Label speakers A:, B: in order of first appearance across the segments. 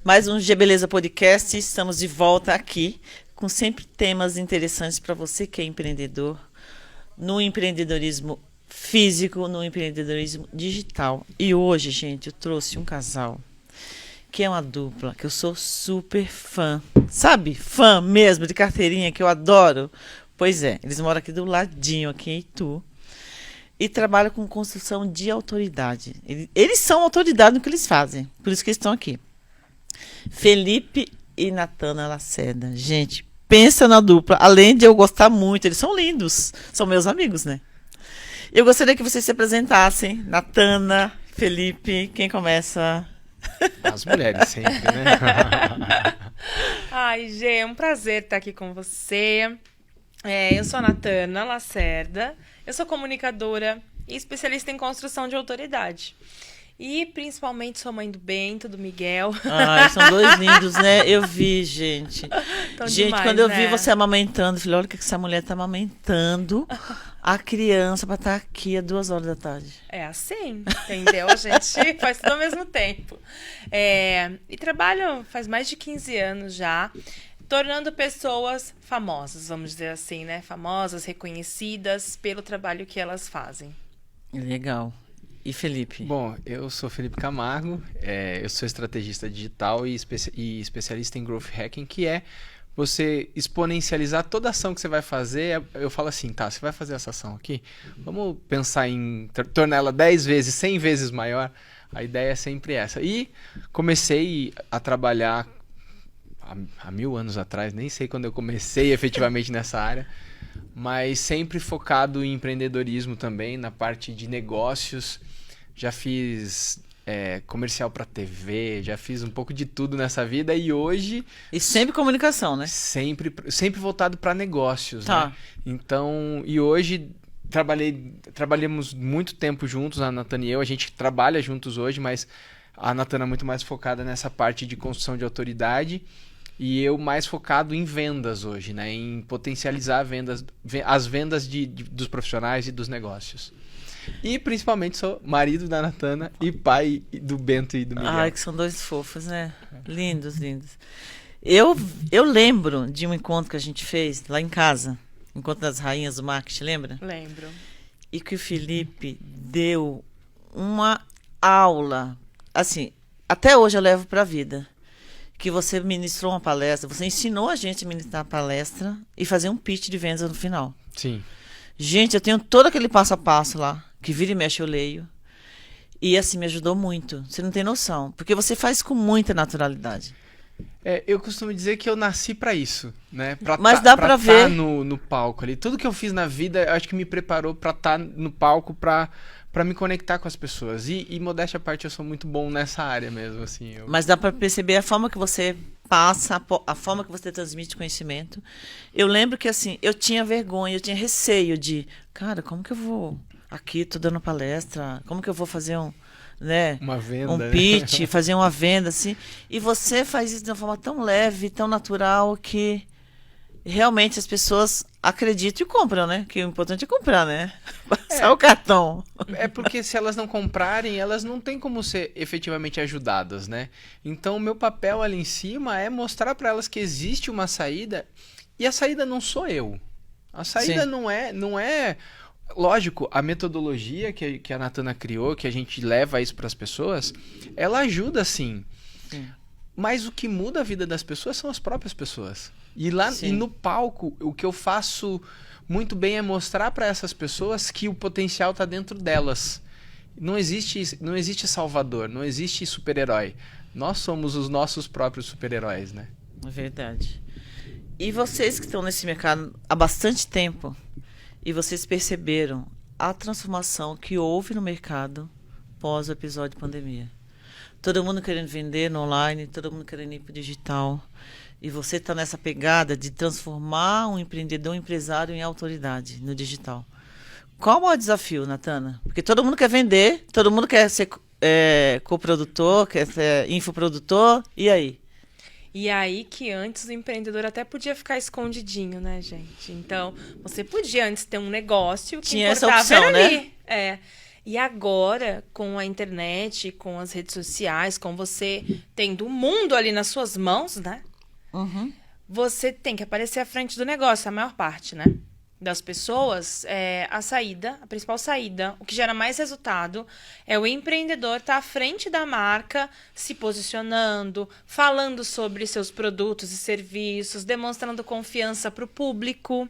A: Mais um G Beleza Podcast. Estamos de volta aqui com sempre temas interessantes para você que é empreendedor, no empreendedorismo físico, no empreendedorismo digital. E hoje, gente, eu trouxe um casal que é uma dupla que eu sou super fã. Sabe? Fã mesmo, de carteirinha, que eu adoro. Pois é, eles moram aqui do ladinho, aqui em Itu. E trabalham com construção de autoridade. Eles são autoridade no que eles fazem. Por isso que eles estão aqui. Felipe e Natana Lacerda. Gente, pensa na dupla. Além de eu gostar muito, eles são lindos. São meus amigos, né? Eu gostaria que vocês se apresentassem. Natana, Felipe, quem começa?
B: As mulheres sempre, né?
C: Ai, Gê, é um prazer estar aqui com você. Eu sou a Natana Lacerda, eu sou comunicadora e especialista em construção de autoridade. E principalmente sou mãe do Bento, do Miguel.
A: Ai, são dois lindos, né? Eu vi, gente.
C: Tão
A: Gente,
C: demais,
A: quando eu
C: né?
A: vi você amamentando, eu falei, olha o que essa mulher tá amamentando a criança para estar aqui às 2 horas da tarde.
C: É assim, entendeu? A gente faz tudo ao mesmo tempo. E trabalho faz mais de 15 anos já, tornando pessoas famosas, vamos dizer assim, né? Famosas, reconhecidas pelo trabalho que elas fazem.
A: Legal. E Felipe?
B: Bom, eu sou Felipe Camargo, eu sou estrategista digital e especialista em Growth Hacking, que é você exponencializar toda ação que você vai fazer. Eu falo assim, tá, você vai fazer essa ação aqui, vamos pensar em tornar ela 10 vezes, 100 vezes maior. A ideia é sempre essa. E comecei a trabalhar há 1000 anos atrás, nem sei quando eu comecei efetivamente nessa área, mas sempre focado em empreendedorismo também, na parte de negócios. Já fiz comercial para TV, já fiz um pouco de tudo nessa vida e hoje...
A: E sempre comunicação, né?
B: Sempre voltado para negócios,
A: tá.
B: Né? Então, e hoje trabalhamos muito tempo juntos, a Natana e eu, a gente trabalha juntos hoje, mas a Natana é muito mais focada nessa parte de construção de autoridade e eu mais focado em vendas hoje, né? Em potencializar as vendas dos profissionais e dos negócios. E principalmente sou marido da Natana e pai do Bento e do Miguel.
A: Ai, que são dois fofos, né? Lindos, lindos. Eu lembro de um encontro que a gente fez lá em casa, Encontro das Rainhas do Marketing, lembra?
C: Lembro.
A: E que o Felipe deu uma aula, assim, até hoje eu levo para a vida, que você ministrou uma palestra, você ensinou a gente a ministrar a palestra e fazer um pitch de vendas no final.
B: Sim.
A: Gente, eu tenho todo aquele passo a passo lá, que vira e mexe eu leio. E assim, me ajudou muito. Você não tem noção. Porque você faz com muita naturalidade.
B: Eu costumo dizer que eu nasci pra isso, né?
A: Mas dá pra ver
B: no palco ali. Tudo que eu fiz na vida, eu acho que me preparou pra estar no palco, pra me conectar com as pessoas. E modéstia à parte, eu sou muito bom nessa área mesmo, assim.
A: Mas dá pra perceber a forma que você passa, a forma que você transmite conhecimento. Eu lembro que, assim, eu tinha vergonha, eu tinha receio de... Cara, como que eu vou... Aqui, tô dando palestra, como que eu vou fazer
B: uma venda,
A: um pitch, fazer uma venda, assim. E você faz isso de uma forma tão leve, tão natural, que realmente as pessoas acreditam e compram, né? Que o importante é comprar, né? Passar o cartão.
B: É porque se elas não comprarem, elas não têm como ser efetivamente ajudadas, né? Então, o meu papel ali em cima é mostrar para elas que existe uma saída, e a saída não sou eu. A saída não é... Lógico, a metodologia que a Natana criou, que a gente leva isso para as pessoas, ela ajuda sim. Mas o que muda a vida das pessoas são as próprias pessoas. E no palco, o que eu faço muito bem é mostrar para essas pessoas que o potencial está dentro delas. Não existe salvador, não existe super-herói. Nós somos os nossos próprios super-heróis, né?
A: É verdade. E vocês que estão nesse mercado há bastante tempo, e vocês perceberam a transformação que houve no mercado pós o episódio de pandemia. Todo mundo querendo vender no online, todo mundo querendo ir para o digital. E você está nessa pegada de transformar um empreendedor, um empresário em autoridade no digital. Qual é o maior desafio, Natana? Porque todo mundo quer vender, todo mundo quer ser coprodutor, quer ser infoprodutor, e aí?
C: E aí que antes o empreendedor até podia ficar escondidinho, né, gente? Então, você podia antes ter um negócio que
A: tinha
C: importava
A: essa opção,
C: era ali.
A: Né?
C: E agora, com a internet, com as redes sociais, com você tendo o mundo ali nas suas mãos, né?
A: Uhum.
C: Você tem que aparecer à frente do negócio, a maior parte, né? Das pessoas, a principal saída, o que gera mais resultado é o empreendedor estar à frente da marca, se posicionando, falando sobre seus produtos e serviços, demonstrando confiança para o público,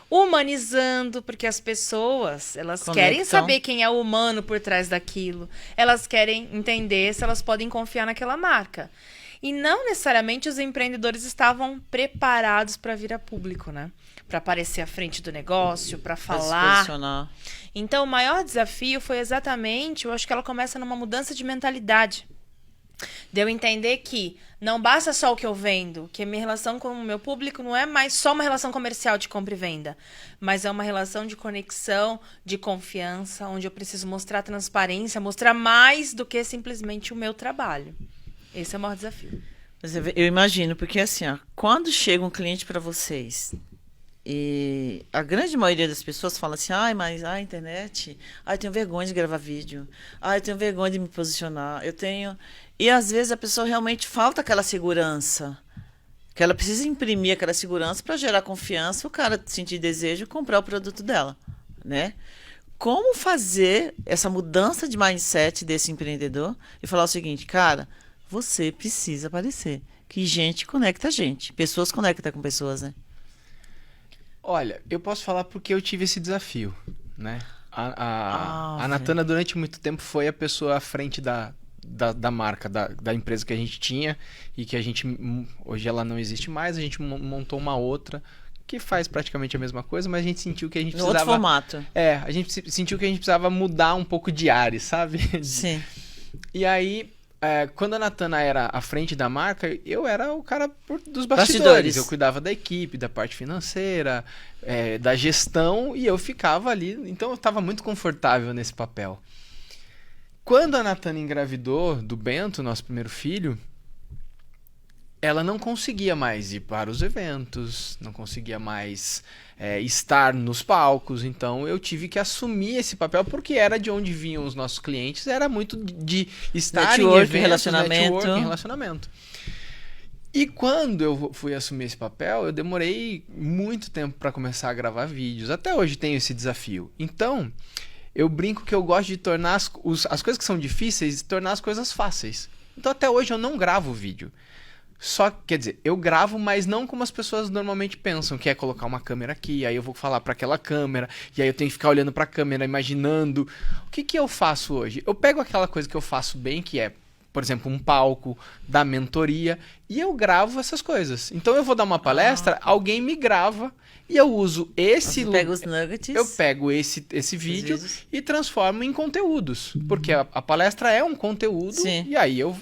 C: humanizando, porque as pessoas, elas querem
A: Conectam.
C: saber quem é o humano por trás daquilo. Elas querem entender se elas podem confiar naquela marca. E não necessariamente os empreendedores estavam preparados para vir a público, né? Para aparecer à frente do negócio, para
A: Pra se
C: falar.
A: posicionar.
C: Então, o maior desafio foi exatamente, eu acho que ela começa numa mudança de mentalidade. De eu entender que não basta só o que eu vendo, que a minha relação com o meu público não é mais só uma relação comercial de compra e venda, mas é uma relação de conexão, de confiança, onde eu preciso mostrar transparência, mostrar mais do que simplesmente o meu trabalho. Esse é o maior desafio.
A: Eu imagino, porque assim, ó, quando chega um cliente para vocês e a grande maioria das pessoas fala assim, ai, mas a internet, ai, eu tenho vergonha de gravar vídeo, ai, eu tenho vergonha de me posicionar, eu tenho... E às vezes a pessoa realmente falta aquela segurança, que ela precisa imprimir aquela segurança para gerar confiança, o cara sentir desejo e comprar o produto dela, né? Como fazer essa mudança de mindset desse empreendedor e falar o seguinte, cara, você precisa aparecer. Que gente conecta gente. Pessoas conectam com pessoas, né?
B: Olha, eu posso falar porque eu tive esse desafio, né? A Natana, durante muito tempo, foi a pessoa à frente da marca, da empresa que a gente tinha e que a gente, hoje ela não existe mais, a gente montou uma outra que faz praticamente a mesma coisa, mas a gente sentiu que a gente
A: No
B: precisava...
A: outro formato.
B: A gente sentiu que a gente precisava mudar um pouco de ares, sabe?
A: Sim.
B: E aí, quando a Natana era à frente da marca, eu era o cara dos
A: Bastidores.
B: bastidores. Eu cuidava da equipe, da parte financeira, da gestão, e eu ficava ali. Então eu estava muito confortável nesse papel. Quando a Natana engravidou do Bento, nosso primeiro filho, ela não conseguia mais ir para os eventos, não conseguia mais estar nos palcos, então eu tive que assumir esse papel porque era de onde vinham os nossos clientes, era muito de estar em eventos, relacionamento. E quando eu fui assumir esse papel, eu demorei muito tempo para começar a gravar vídeos, até hoje tenho esse desafio. Então, eu brinco que eu gosto de tornar as coisas que são difíceis, tornar as coisas fáceis. Então até hoje eu não gravo vídeo. Só, quer dizer, eu gravo, mas não como as pessoas normalmente pensam, que é colocar uma câmera aqui, aí eu vou falar para aquela câmera, e aí eu tenho que ficar olhando para a câmera, imaginando. O que eu faço hoje? Eu pego aquela coisa que eu faço bem, que é, por exemplo, um palco da mentoria, e eu gravo essas coisas. Então eu vou dar uma palestra, alguém me grava, e eu uso esse...
A: Você pega os nuggets.
B: Eu pego esse vídeo e transformo em conteúdos, porque a palestra é um conteúdo,
A: Sim.
B: e aí eu...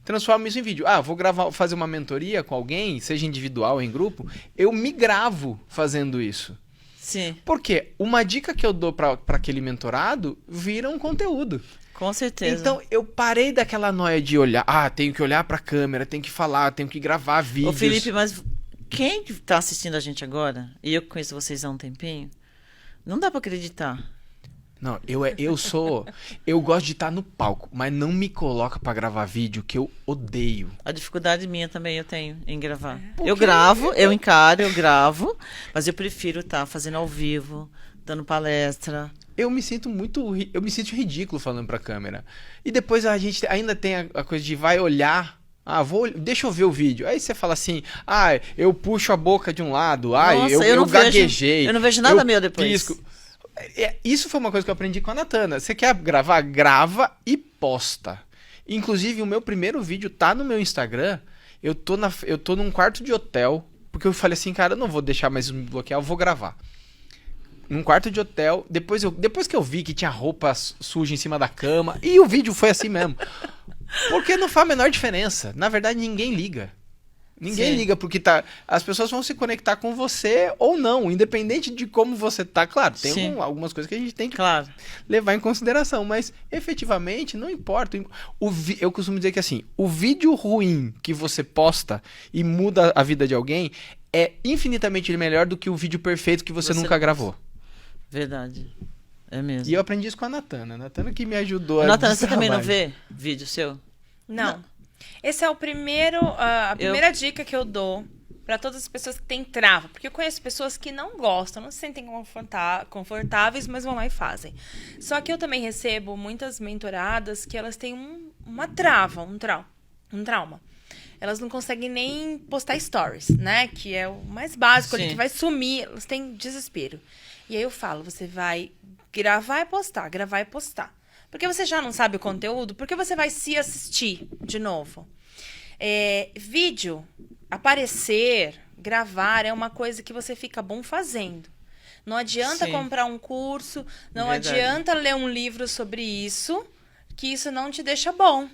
B: transformo isso em vídeo. Vou fazer uma mentoria com alguém, seja individual ou em grupo, eu me gravo fazendo isso.
A: Sim.
B: Porque uma dica que eu dou para aquele mentorado vira um conteúdo.
A: Com certeza.
B: Então eu parei daquela noia de olhar, tenho que olhar para a câmera, tenho que falar, tenho que gravar vídeos.
A: Ô Felipe, mas quem tá assistindo a gente agora, e eu que conheço vocês há um tempinho, não dá para acreditar.
B: Não, eu gosto de estar no palco, mas não me coloca pra gravar vídeo que eu odeio.
A: A dificuldade minha também eu tenho em gravar.
B: Por
A: Eu
B: quê?
A: gravo, eu encaro, eu gravo, mas eu prefiro estar fazendo ao vivo, dando palestra.
B: Eu me sinto ridículo falando pra câmera. E depois a gente ainda tem a coisa de vai olhar, deixa eu ver o vídeo. Aí você fala assim, eu puxo a boca de um lado,
A: Nossa,
B: eu gaguejei.
A: Eu não vejo nada meu depois.
B: Pisco. Isso foi uma coisa que eu aprendi com a Natana. Você quer gravar? Grava e posta. Inclusive, o meu primeiro vídeo tá no meu Instagram. Eu tô num quarto de hotel, porque eu falei assim, cara, eu não vou deixar mais me bloquear, eu vou gravar. Num quarto de hotel, depois que eu vi que tinha roupa suja em cima da cama, e o vídeo foi assim mesmo. Porque não faz a menor diferença. Na verdade, ninguém liga. Ninguém liga, porque as pessoas vão se conectar com você ou não, independente de como você tá. Claro, tem algumas coisas que a gente tem que levar em consideração, mas efetivamente não importa. Eu costumo dizer que assim, o vídeo ruim que você posta e muda a vida de alguém é infinitamente melhor do que o vídeo perfeito que você nunca gravou.
A: Verdade. É mesmo.
B: E eu aprendi isso com a Natana. A Natana que me ajudou a
A: Natana, você
B: destravar
A: também não
B: isso.
A: vê vídeo seu?
C: Não. Esse é o primeiro, a primeira dica que eu dou para todas as pessoas que têm trava. Porque eu conheço pessoas que não gostam, não se sentem confortáveis, mas vão lá e fazem. Só que eu também recebo muitas mentoradas que elas têm uma trava, um trauma. Elas não conseguem nem postar stories, né? Que é o mais básico ali,
A: Sim.
C: que vai sumir. Elas têm desespero. E aí eu falo, você vai gravar e postar, gravar e postar. Porque você já não sabe o conteúdo, porque você vai se assistir de novo. Vídeo, aparecer, gravar é uma coisa que você fica bom fazendo. Não adianta
A: Sim.
C: comprar um curso, não
A: Verdade.
C: adianta ler um livro sobre isso, que isso não te deixa bom.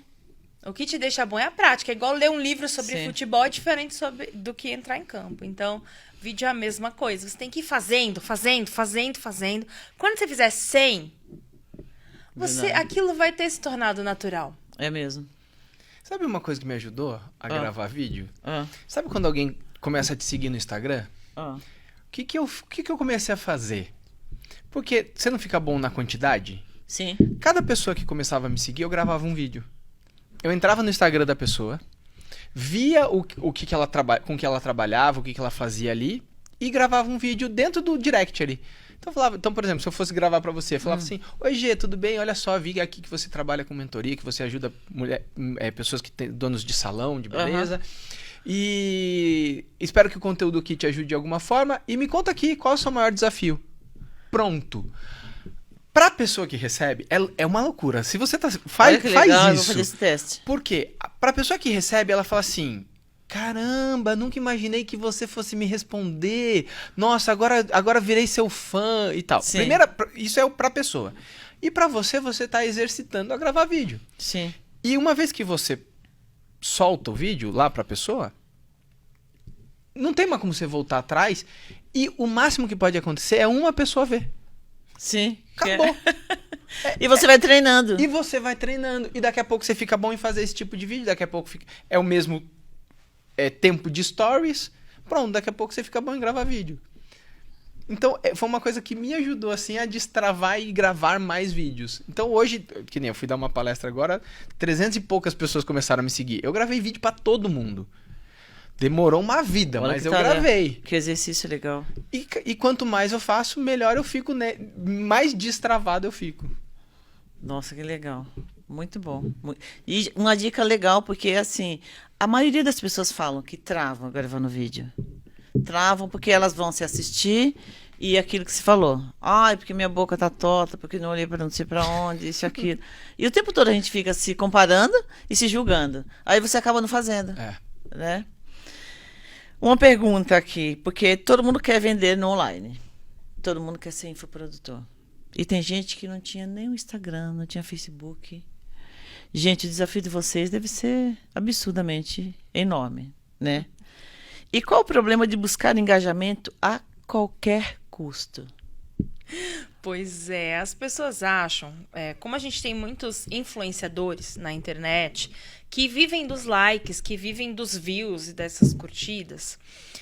C: O que te deixa bom é a prática. É igual ler um livro sobre
A: Sim.
C: futebol, é diferente do que entrar em campo. Então, vídeo é a mesma coisa. Você tem que ir fazendo. Quando você fizer 100,
A: Verdade.
C: aquilo vai ter se tornado natural.
A: É mesmo.
B: Sabe uma coisa que me ajudou a gravar vídeo?
A: Ah,
B: Sabe quando alguém começa a te seguir no Instagram?
A: ah.
B: O que eu comecei a fazer? Porque você não fica bom na quantidade?
A: Sim.
B: Cada pessoa que começava a me seguir, eu gravava um vídeo. Eu entrava no Instagram da pessoa, via o que ela com que ela trabalhava, o que ela fazia ali, e gravava um vídeo dentro do direct ali. Então, por exemplo, se eu fosse gravar pra você, eu falava assim: Oi, Gê, tudo bem? Olha só, vi aqui que você trabalha com mentoria, que você ajuda pessoas que têm donos de salão, de beleza. E espero que o conteúdo aqui te ajude de alguma forma. E me conta aqui, qual é o seu maior desafio? Pronto. Pra pessoa que recebe, é uma loucura. Se você
A: Olha
B: faz
A: que legal, eu vou
B: isso.
A: fazer esse teste.
B: Por quê? Pra pessoa que recebe, ela fala assim: caramba, nunca imaginei que você fosse me responder. Nossa, agora virei seu fã e tal.
A: Sim.
B: Isso é pra pessoa. E pra você tá exercitando a gravar vídeo.
A: Sim.
B: E uma vez que você solta o vídeo lá pra pessoa, não tem mais como você voltar atrás. E o máximo que pode acontecer é uma pessoa ver.
A: Sim.
B: Acabou.
A: E você vai treinando.
B: E você vai treinando. E daqui a pouco você fica bom em fazer esse tipo de vídeo. Daqui a pouco é o mesmo tempo de stories. Pronto, daqui a pouco você fica bom em gravar vídeo. Então, foi uma coisa que me ajudou assim a destravar e gravar mais vídeos. Então hoje, que nem eu fui dar uma palestra agora, 300 e poucas pessoas começaram a me seguir. Eu gravei vídeo pra todo mundo. Demorou uma vida,
A: Olha
B: mas
A: que
B: eu
A: tarefa.
B: gravei.
A: Que exercício legal.
B: E quanto mais eu faço, melhor eu fico, né? Mais destravado eu fico.
A: Nossa, que legal. Muito bom. E uma dica legal, porque assim, a maioria das pessoas falam que travam gravando vídeo. Travam porque elas vão se assistir e aquilo que você falou. Ai, porque minha boca tá torta, porque não olhei para não sei para onde, isso e aquilo. E o tempo todo a gente fica se comparando e se julgando. Aí você acaba não fazendo, né? Uma pergunta aqui, porque todo mundo quer vender no online. Todo mundo quer ser infoprodutor. E tem gente que não tinha nem o Instagram, não tinha Facebook. Gente, o desafio de vocês deve ser absurdamente enorme, né? E qual o problema de buscar engajamento a qualquer custo?
C: Pois é, as pessoas acham, como a gente tem muitos influenciadores na internet que vivem dos likes, que vivem dos views e dessas curtidas,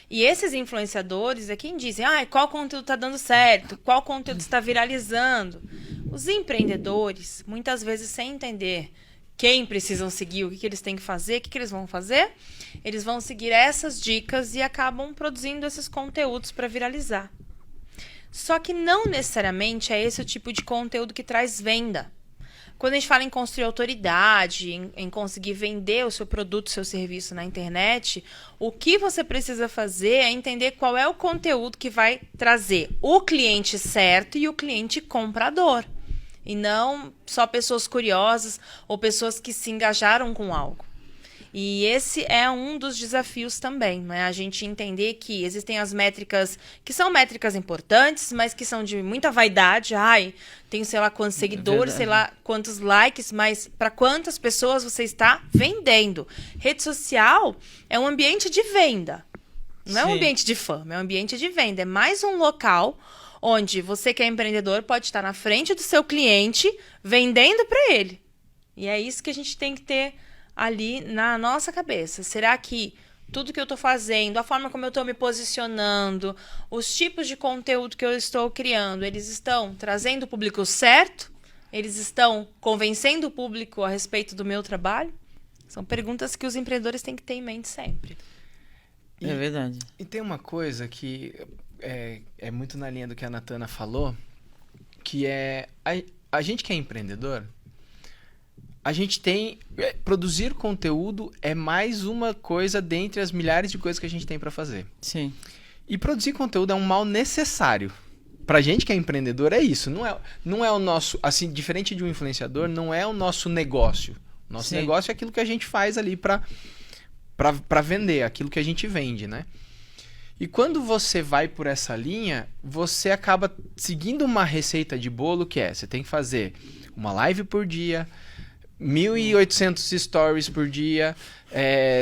C: e esses influenciadores é quem dizem, qual conteúdo está dando certo, qual conteúdo está viralizando. Os empreendedores, muitas vezes sem entender quem precisam seguir, o que eles têm que fazer, o que eles vão fazer, eles vão seguir essas dicas e acabam produzindo esses conteúdos para viralizar. Só que não necessariamente é esse o tipo de conteúdo que traz venda. Quando a gente fala em construir autoridade, em conseguir vender o seu produto, o seu serviço na internet, o que você precisa fazer é entender qual é o conteúdo que vai trazer o cliente certo e o cliente comprador. E não só pessoas curiosas ou pessoas que se engajaram com algo. E esse é um dos desafios também, né? A gente entender que existem as métricas, que são métricas importantes, mas que são de muita vaidade. Tenho sei lá quantos seguidores, sei lá quantos likes, mas para quantas pessoas você está vendendo? Rede social é um ambiente de venda. Não é um ambiente de fama, é um ambiente de venda. É mais um local onde você que é empreendedor pode estar na frente do seu cliente vendendo para ele. E é isso que a gente tem que ter ali na nossa cabeça. Será que tudo que eu estou fazendo, a forma como eu estou me posicionando, os tipos de conteúdo que eu estou criando, eles estão trazendo o público certo? Eles estão convencendo o público a respeito do meu trabalho? São perguntas que os empreendedores têm que ter em mente sempre.
A: É verdade.
B: E tem uma coisa que é muito na linha do que a Natana falou, que é a gente que é empreendedor, a gente tem... produzir conteúdo é mais uma coisa dentre as milhares de coisas que a gente tem para fazer.
A: Sim.
B: E produzir conteúdo é um mal necessário. Pra gente que é empreendedor é isso. Não é o nosso... Assim, diferente de um influenciador, não é o nosso negócio. Nosso
A: Sim.
B: negócio é aquilo que a gente faz ali pra vender, aquilo que a gente vende, né? E quando você vai por essa linha, você acaba seguindo uma receita de bolo que você tem que fazer uma live por dia, 1.800 stories por dia,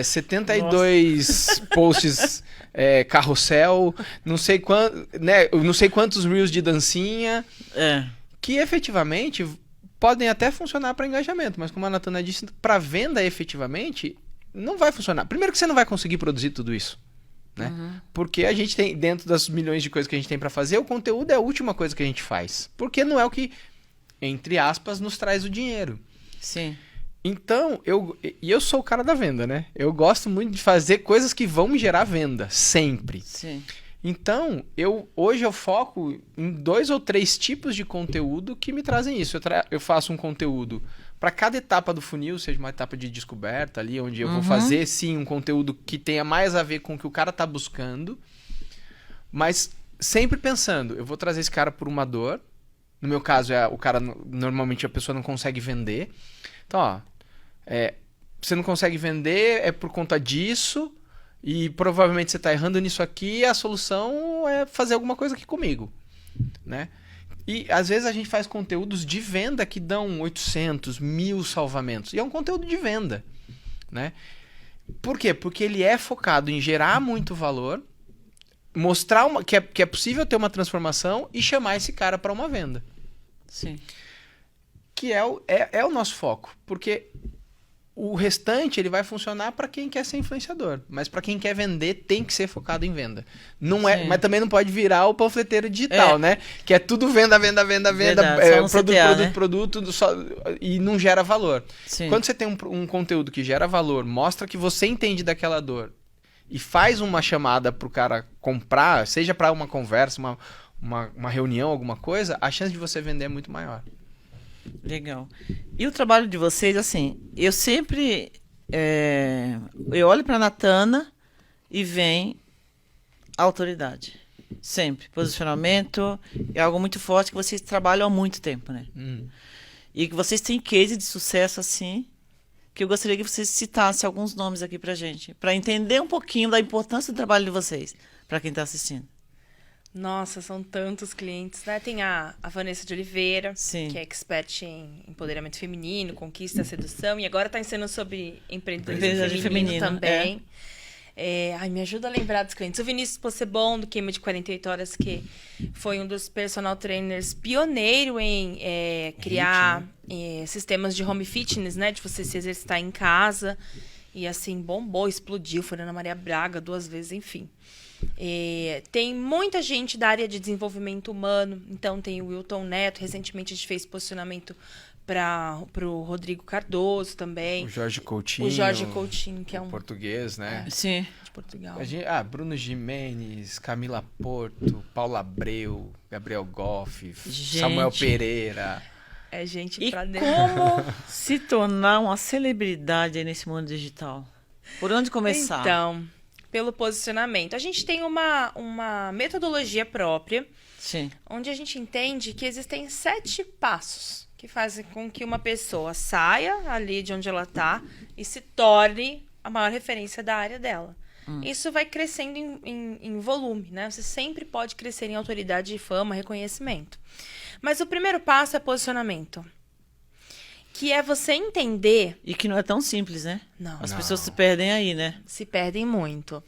B: 72 posts carrossel, não sei quantos reels de dancinha, que efetivamente podem até funcionar para engajamento, mas como a Natana disse, para venda efetivamente não vai funcionar. Primeiro que você não vai conseguir produzir tudo isso, né? Porque a gente tem, dentro das milhões de coisas que a gente tem para fazer, o conteúdo é a última coisa que a gente faz, porque não é o que, entre aspas, nos traz o dinheiro.
A: Sim.
B: Então, eu sou o cara da venda, né? Eu gosto muito de fazer coisas que vão me gerar venda, sempre.
A: Sim.
B: Então, hoje eu foco em 2 ou 3 tipos de conteúdo que me trazem isso. Eu faço um conteúdo para cada etapa do funil, seja uma etapa de descoberta ali, onde eu vou fazer, sim, um conteúdo que tenha mais a ver com o que o cara tá buscando, mas sempre pensando, eu vou trazer esse cara por uma dor. No meu caso, o cara, normalmente a pessoa não consegue vender. Então, ó, você não consegue vender, é por conta disso, e provavelmente você está errando nisso aqui, e a solução é fazer alguma coisa aqui comigo, né? E às vezes a gente faz conteúdos de venda que dão 800, 1.000 salvamentos, e é um conteúdo de venda, né? Por quê? Porque ele é focado em gerar muito valor, mostrar que é possível ter uma transformação e chamar esse cara para uma venda.
A: Sim.
B: Que é o nosso foco, porque o restante ele vai funcionar para quem quer ser influenciador, mas para quem quer vender tem que ser focado em venda. Não mas também não pode virar o panfleteiro digital, né? Que é tudo venda,
A: Verdade, só no CTA,
B: produto e não gera valor.
A: Sim.
B: Quando você tem um conteúdo que gera valor, mostra que você entende daquela dor e faz uma chamada pro cara comprar, seja para uma conversa, uma reunião, alguma coisa, a chance de você vender é muito maior.
A: Legal. E o trabalho de vocês, assim, eu sempre eu olho para a Natana e vem a autoridade. Sempre. Posicionamento é algo muito forte que vocês trabalham há muito tempo, né? E que vocês têm case de sucesso, assim, que eu gostaria que vocês citassem alguns nomes aqui pra gente, para entender um pouquinho da importância do trabalho de vocês, para quem está assistindo.
C: Nossa, são tantos clientes, né? Tem a Vanessa de Oliveira,
A: Sim.
C: que é expert em empoderamento feminino, conquista, sedução, e agora está ensinando sobre empreendedorismo feminino também. Ai, me ajuda a lembrar dos clientes. O Vinícius Possebon, do Queima de 48 Horas, que foi um dos personal trainers pioneiro em criar sistemas de home fitness, né? De você se exercitar em casa. E assim, bombou, explodiu. Foi na Ana Maria Braga 2 vezes, enfim. Tem muita gente da área de desenvolvimento humano. Então tem o Wilton Neto. Recentemente a gente fez posicionamento para o Rodrigo Cardoso também.
B: O Jorge Coutinho.
C: O Jorge Coutinho, que é um
B: português, né?
A: Sim.
C: de Portugal.
B: Bruno Gimenez, Camila Porto, Paula Abreu, Gabriel Goff,
A: Gente.
B: Samuel Pereira.
C: É gente
A: E
C: pra dentro.
A: como se tornar uma celebridade aí nesse mundo digital? Por onde começar?
C: Então, pelo posicionamento. A gente tem uma metodologia própria,
A: Sim.
C: onde a gente entende que existem 7 passos que fazem com que uma pessoa saia ali de onde ela está e se torne a maior referência da área dela. Isso vai crescendo em volume, né? Você sempre pode crescer em autoridade, fama, reconhecimento. Mas o primeiro passo é posicionamento. Que é você entender...
A: E que não é tão simples, né?
C: Não.
A: As pessoas se perdem aí, né?
C: Se perdem muito.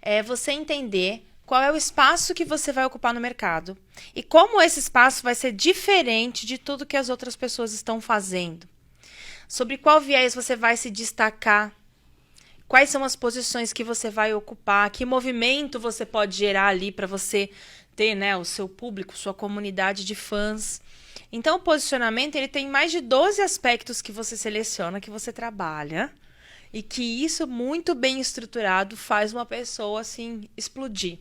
C: É você entender qual é o espaço que você vai ocupar no mercado e como esse espaço vai ser diferente de tudo que as outras pessoas estão fazendo. Sobre qual viés você vai se destacar, quais são as posições que você vai ocupar, que movimento você pode gerar ali para você ter, né, o seu público, sua comunidade de fãs. Então, o posicionamento ele tem mais de 12 aspectos que você seleciona, que você trabalha, e que isso, muito bem estruturado, faz uma pessoa, assim, explodir.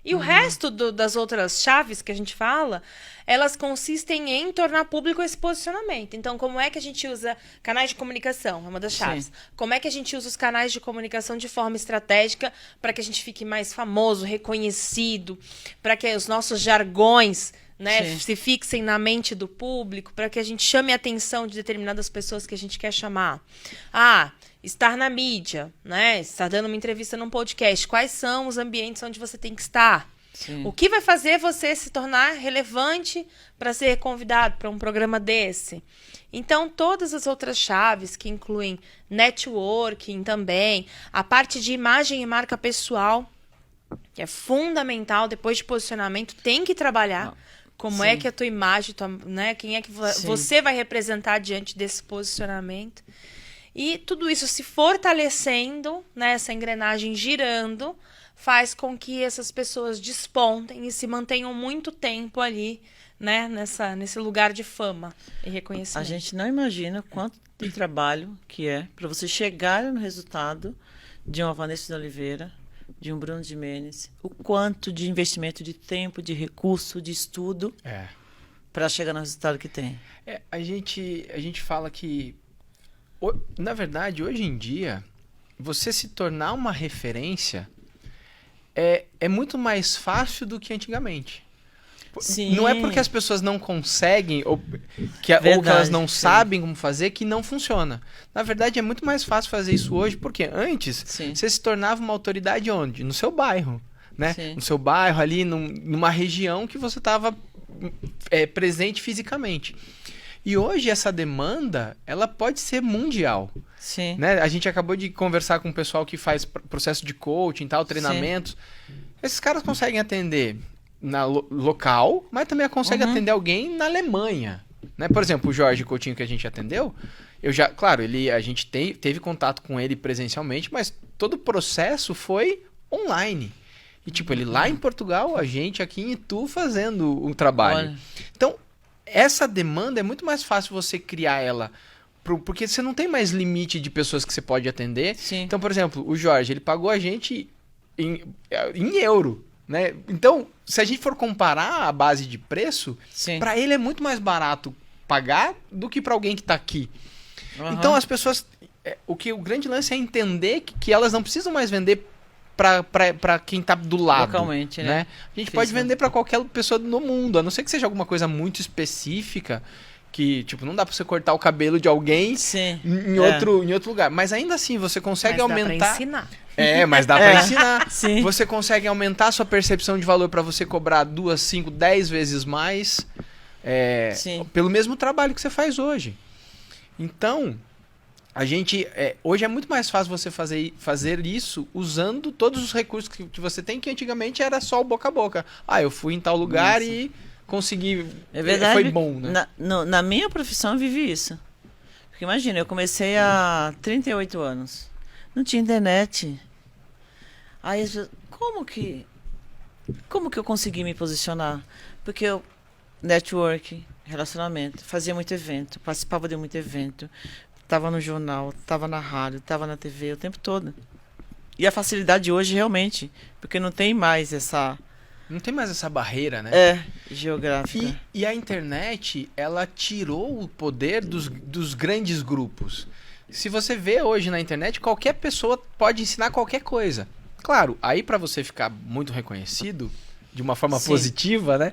C: E o resto das outras chaves que a gente fala, elas consistem em tornar público esse posicionamento. Então, como é que a gente usa canais de comunicação? É uma das chaves.
A: Sim.
C: Como é que a gente usa os canais de comunicação de forma estratégica para que a gente fique mais famoso, reconhecido, para que os nossos jargões, né,
A: Sim.
C: se fixem na mente do público, para que a gente chame a atenção de determinadas pessoas que a gente quer chamar. Estar na mídia, né? Estar dando uma entrevista num podcast. Quais são os ambientes onde você tem que estar?
A: Sim.
C: O que vai fazer você se tornar relevante para ser convidado para um programa desse? Então, todas as outras chaves que incluem networking também, a parte de imagem e marca pessoal, que é fundamental, depois de posicionamento, tem que trabalhar. Como é
A: Sim.
C: que a tua imagem, né? Quem é que
A: Sim.
C: você vai representar diante desse posicionamento? E tudo isso se fortalecendo, né, essa engrenagem girando, faz com que essas pessoas despontem e se mantenham muito tempo ali, né, nesse lugar de fama e reconhecimento.
A: A gente não imagina quanto de trabalho que é para você chegar no resultado de uma Vanessa de Oliveira, de um Bruno Gimenez, o quanto de investimento de tempo, de recurso, de estudo para chegar no resultado que tem.
B: A gente fala que, na verdade, hoje em dia, você se tornar uma referência é muito mais fácil do que antigamente.
A: Sim.
B: Não é porque as pessoas não conseguem ou que
A: Verdade,
B: elas não
A: sim.
B: sabem como fazer que não funciona. Na verdade, é muito mais fácil fazer isso hoje, porque antes
A: Sim.
B: você se tornava uma autoridade onde? No seu bairro, né?
A: Sim.
B: No seu bairro, ali numa região que você estava presente fisicamente. E hoje essa demanda, ela pode ser mundial.
A: Sim.
B: Né? A gente acabou de conversar com o pessoal que faz processo de coaching, tal, treinamentos. Esses caras conseguem atender local, mas também conseguem atender alguém na Alemanha. Né? Por exemplo, o Jorge Coutinho que a gente atendeu, claro, a gente teve contato com ele presencialmente, mas todo o processo foi online. E tipo, ele lá em Portugal, a gente aqui em Itu fazendo o trabalho.
A: Olha.
B: Então, essa demanda é muito mais fácil você criar ela, porque você não tem mais limite de pessoas que você pode atender.
A: Sim.
B: Então, por exemplo, o Jorge, ele pagou a gente em euro, né? Então, se a gente for comparar a base de preço,
A: Sim.
B: para ele é muito mais barato pagar do que para alguém que está aqui.
A: Uhum.
B: Então, as pessoas... o grande lance é entender que elas não precisam mais vender para quem tá do lado.
A: Localmente, né?
B: A gente pode vender para qualquer pessoa no mundo, a não ser que seja alguma coisa muito específica, que, tipo, não dá para você cortar o cabelo de alguém
A: Sim.
B: em outro lugar. Mas ainda assim, você consegue
C: Mas
B: aumentar...
C: dá pra ensinar.
B: Mas dá para ensinar.
A: Sim.
B: Você consegue aumentar a sua percepção de valor para você cobrar 2, 5, 10 vezes mais
A: Sim.
B: pelo mesmo trabalho que você faz hoje. Então... A gente, hoje é muito mais fácil você fazer isso usando todos os recursos que você tem, que antigamente era só o boca a boca. Eu fui em tal lugar
A: Nossa.
B: e consegui,
A: É verdade.
B: foi bom, né?
A: Na minha profissão eu vivi isso. Porque imagina, eu comecei há 38 anos. Não tinha internet. Aí as pessoas, como que eu consegui me posicionar? Porque eu, network, relacionamento, fazia muito evento, participava de muito evento. Estava no jornal, estava na rádio, estava na TV o tempo todo. E a facilidade hoje, realmente, porque não tem mais essa...
B: Não tem mais essa barreira, né?
A: Geográfica.
B: E a internet, ela tirou o poder dos grandes grupos. Se você vê hoje na internet, qualquer pessoa pode ensinar qualquer coisa. Claro, aí para você ficar muito reconhecido, de uma forma positiva, né?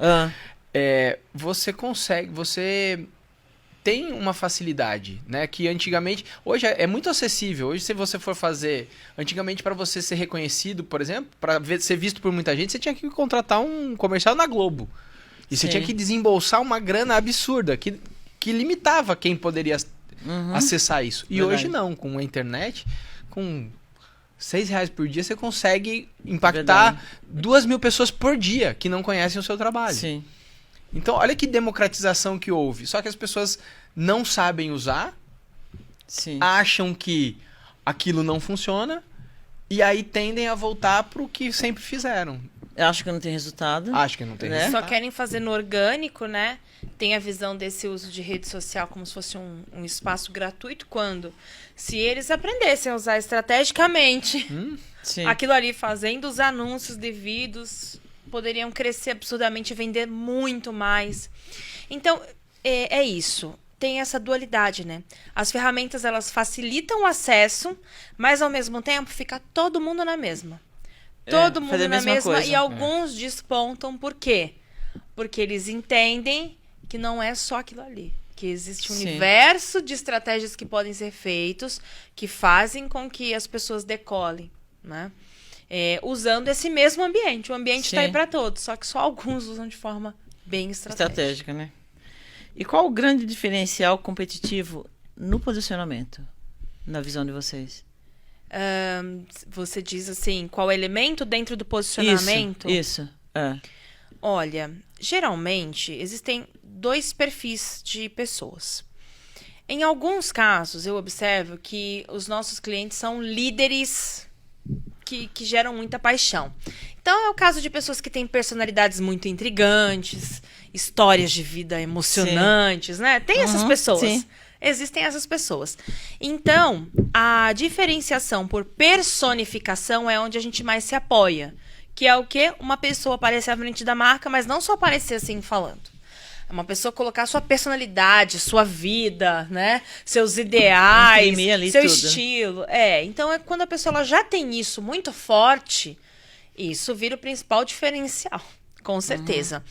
B: Você consegue... Você tem uma facilidade, né? Que antigamente... Hoje é muito acessível. Hoje, se você for fazer... Antigamente, para você ser reconhecido, por exemplo, para ser visto por muita gente, você tinha que contratar um comercial na Globo. E você tinha que desembolsar uma grana absurda, que limitava quem poderia acessar isso. E
A: Verdade.
B: hoje não. Com a internet, com R$6 por dia, você consegue impactar 2.000 pessoas por dia que não conhecem o seu trabalho.
A: Sim.
B: Então, olha que democratização que houve. Só que as pessoas não sabem usar,
A: Sim.
B: acham que aquilo não funciona e aí tendem a voltar pro que sempre fizeram.
A: Eu acho que não tem resultado.
B: Acho que não tem
A: Né?
B: resultado.
C: Só querem fazer no orgânico, né? Tem a visão desse uso de rede social como se fosse um espaço gratuito, quando se eles aprendessem a usar estrategicamente
A: Sim.
C: aquilo ali, fazendo os anúncios devidos, poderiam crescer absurdamente e vender muito mais. Então, é isso. Tem essa dualidade, né? As ferramentas, elas facilitam o acesso, mas ao mesmo tempo fica todo mundo na mesma. Todo mundo
A: fazer a
C: na
A: mesma
C: mesma.
A: coisa.
C: E alguns despontam. Por quê? Porque eles entendem que não é só aquilo ali. Que existe um
A: Sim.
C: universo de estratégias que podem ser feitos, que fazem com que as pessoas decolem, né? Usando esse mesmo ambiente. O ambiente está aí
A: Sim.
C: para todos, só que só alguns usam de forma bem
A: Estratégica, né? E qual o grande diferencial competitivo no posicionamento, na visão de vocês?
C: Você diz assim, qual elemento dentro do posicionamento?
A: Isso.
C: Olha, geralmente existem 2 perfis de pessoas. Em alguns casos, eu observo que os nossos clientes são líderes que geram muita paixão. Então, é o caso de pessoas que têm personalidades muito intrigantes, histórias de vida emocionantes, né? Tem essas pessoas.
A: sim.
C: Existem essas pessoas. Então, a diferenciação por personificação é onde a gente mais se apoia. Que é o quê? Uma pessoa aparecer à frente da marca, mas não só aparecer assim falando. É uma pessoa colocar sua personalidade, sua vida, né? Seus ideais,
A: Imprimir ali
C: seu
A: tudo.
C: estilo. Então é quando a pessoa ela já tem isso muito forte, isso vira o principal diferencial, com certeza.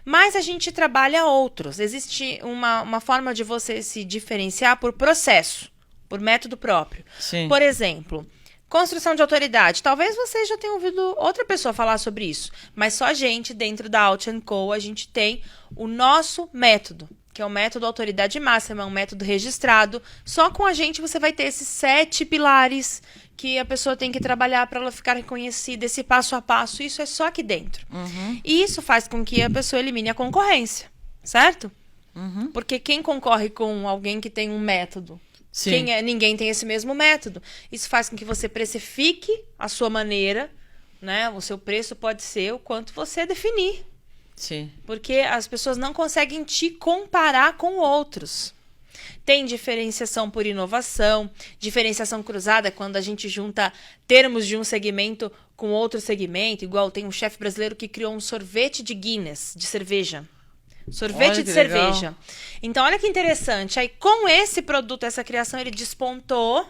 C: Mas a gente trabalha outros. Existe uma forma de você se diferenciar por processo, por método próprio.
A: Sim.
C: Por exemplo, construção de autoridade. Talvez vocês já tenham ouvido outra pessoa falar sobre isso, mas só a gente, dentro da Out & Co, a gente tem o nosso método, que é o método autoridade máxima, é um método registrado. Só com a gente você vai ter esses 7 pilares que a pessoa tem que trabalhar para ela ficar reconhecida, esse passo a passo. Isso é só aqui dentro. E isso faz com que a pessoa elimine a concorrência, certo? Porque quem concorre com alguém que tem um método?
A: Sim.
C: Ninguém tem esse mesmo método. Isso faz com que você precifique a sua maneira, né? O seu preço pode ser o quanto você definir.
A: Sim.
C: Porque as pessoas não conseguem te comparar com outros. Tem diferenciação por inovação, diferenciação cruzada, quando a gente junta termos de um segmento com outro segmento, igual tem um chefe brasileiro que criou um sorvete de Guinness, de cerveja. Sorvete
A: Olha
C: de
A: que
C: cerveja.
A: legal.
C: Então, olha que interessante. Aí, com esse produto, essa criação, ele despontou.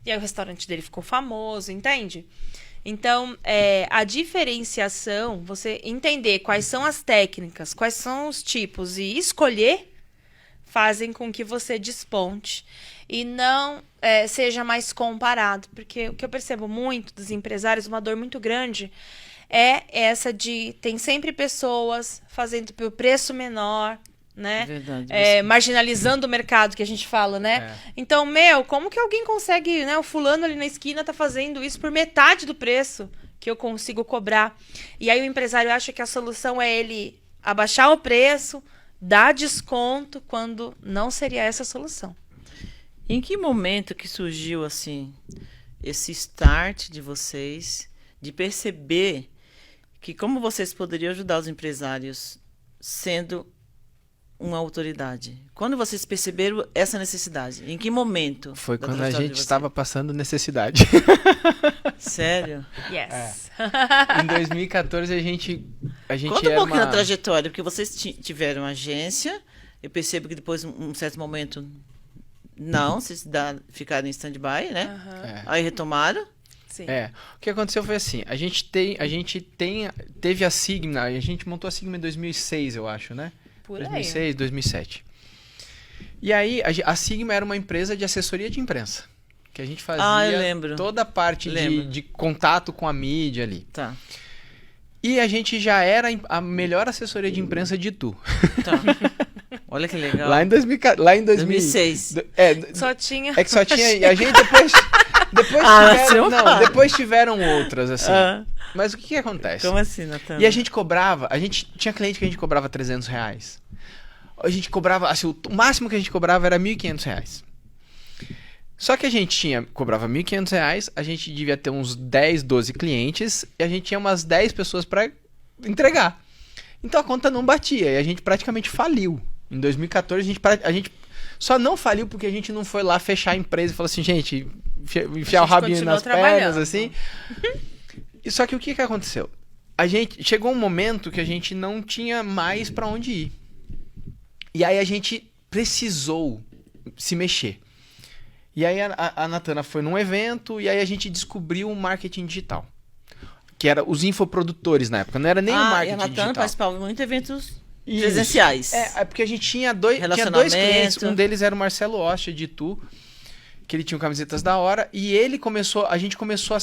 C: E aí, o restaurante dele ficou famoso, entende? Então, a diferenciação, você entender quais são as técnicas, quais são os tipos e escolher, fazem com que você desponte e não seja mais comparado. Porque o que eu percebo muito dos empresários, uma dor muito grande, é essa de... Tem sempre pessoas fazendo pelo preço menor, né?
A: Verdade.
C: Marginalizando o mercado, que a gente fala, né? Então, como que alguém consegue, né? O fulano ali na esquina tá fazendo isso por metade do preço que eu consigo cobrar. E aí o empresário acha que a solução é ele abaixar o preço, dar desconto, quando não seria essa a solução.
A: Em que momento que surgiu, assim, esse start de vocês, de perceber que como vocês poderiam ajudar os empresários sendo uma autoridade? Quando vocês perceberam essa necessidade? Em que momento?
B: Foi
A: da
B: quando a
A: trajetória
B: gente
A: de vocês?
B: estava passando necessidade.
A: Sério?
C: Yes.
B: Em 2014 a gente
A: Conta um
B: era
A: pouquinho da trajetória, porque vocês tiveram agência, eu percebo que depois, um certo momento, não, vocês ficaram em stand-by, né?
C: Aham.
A: Aí retomaram.
C: Sim.
B: O que aconteceu foi assim, a gente teve a Sigma, a gente montou a Sigma em 2006, eu acho, né?
C: Por aí.
B: 2006, 2007. E aí, a Sigma era uma empresa de assessoria de imprensa. Que a gente fazia
A: eu lembro.
B: toda a parte de contato com a mídia ali.
A: Tá.
B: E a gente já era a melhor assessoria de imprensa de Itu.
A: Tá. Olha que legal.
B: Lá em
A: 2006.
C: Só tinha...
B: É que só tinha... A gente depois tiveram outras, assim. Mas o que acontece?
A: Como assim, Natan?
B: E a gente cobrava... Tinha cliente que a gente cobrava R$300. A gente cobrava... Assim, o máximo que a gente cobrava era R$1.500. Só que a gente cobrava R$1.500, a gente devia ter uns 10, 12 clientes e a gente tinha umas 10 pessoas para entregar. Então a conta não batia e a gente praticamente faliu. Em 2014 a gente só não faliu porque a gente não foi lá fechar a empresa e falou assim, gente, enfiar o rabinho nas pernas, assim. E só que o que aconteceu? Chegou um momento que a gente não tinha mais para onde ir. E aí a gente precisou se mexer. E aí a Natana foi num evento e aí a gente descobriu o marketing digital. Que era os infoprodutores na época, não era nem o marketing digital.
A: E a Natana participava de muitos eventos presenciais.
B: É porque a gente tinha dois clientes, um deles era o Marcelo Ostia de Itu, que ele tinha camisetas da hora, e a gente começou a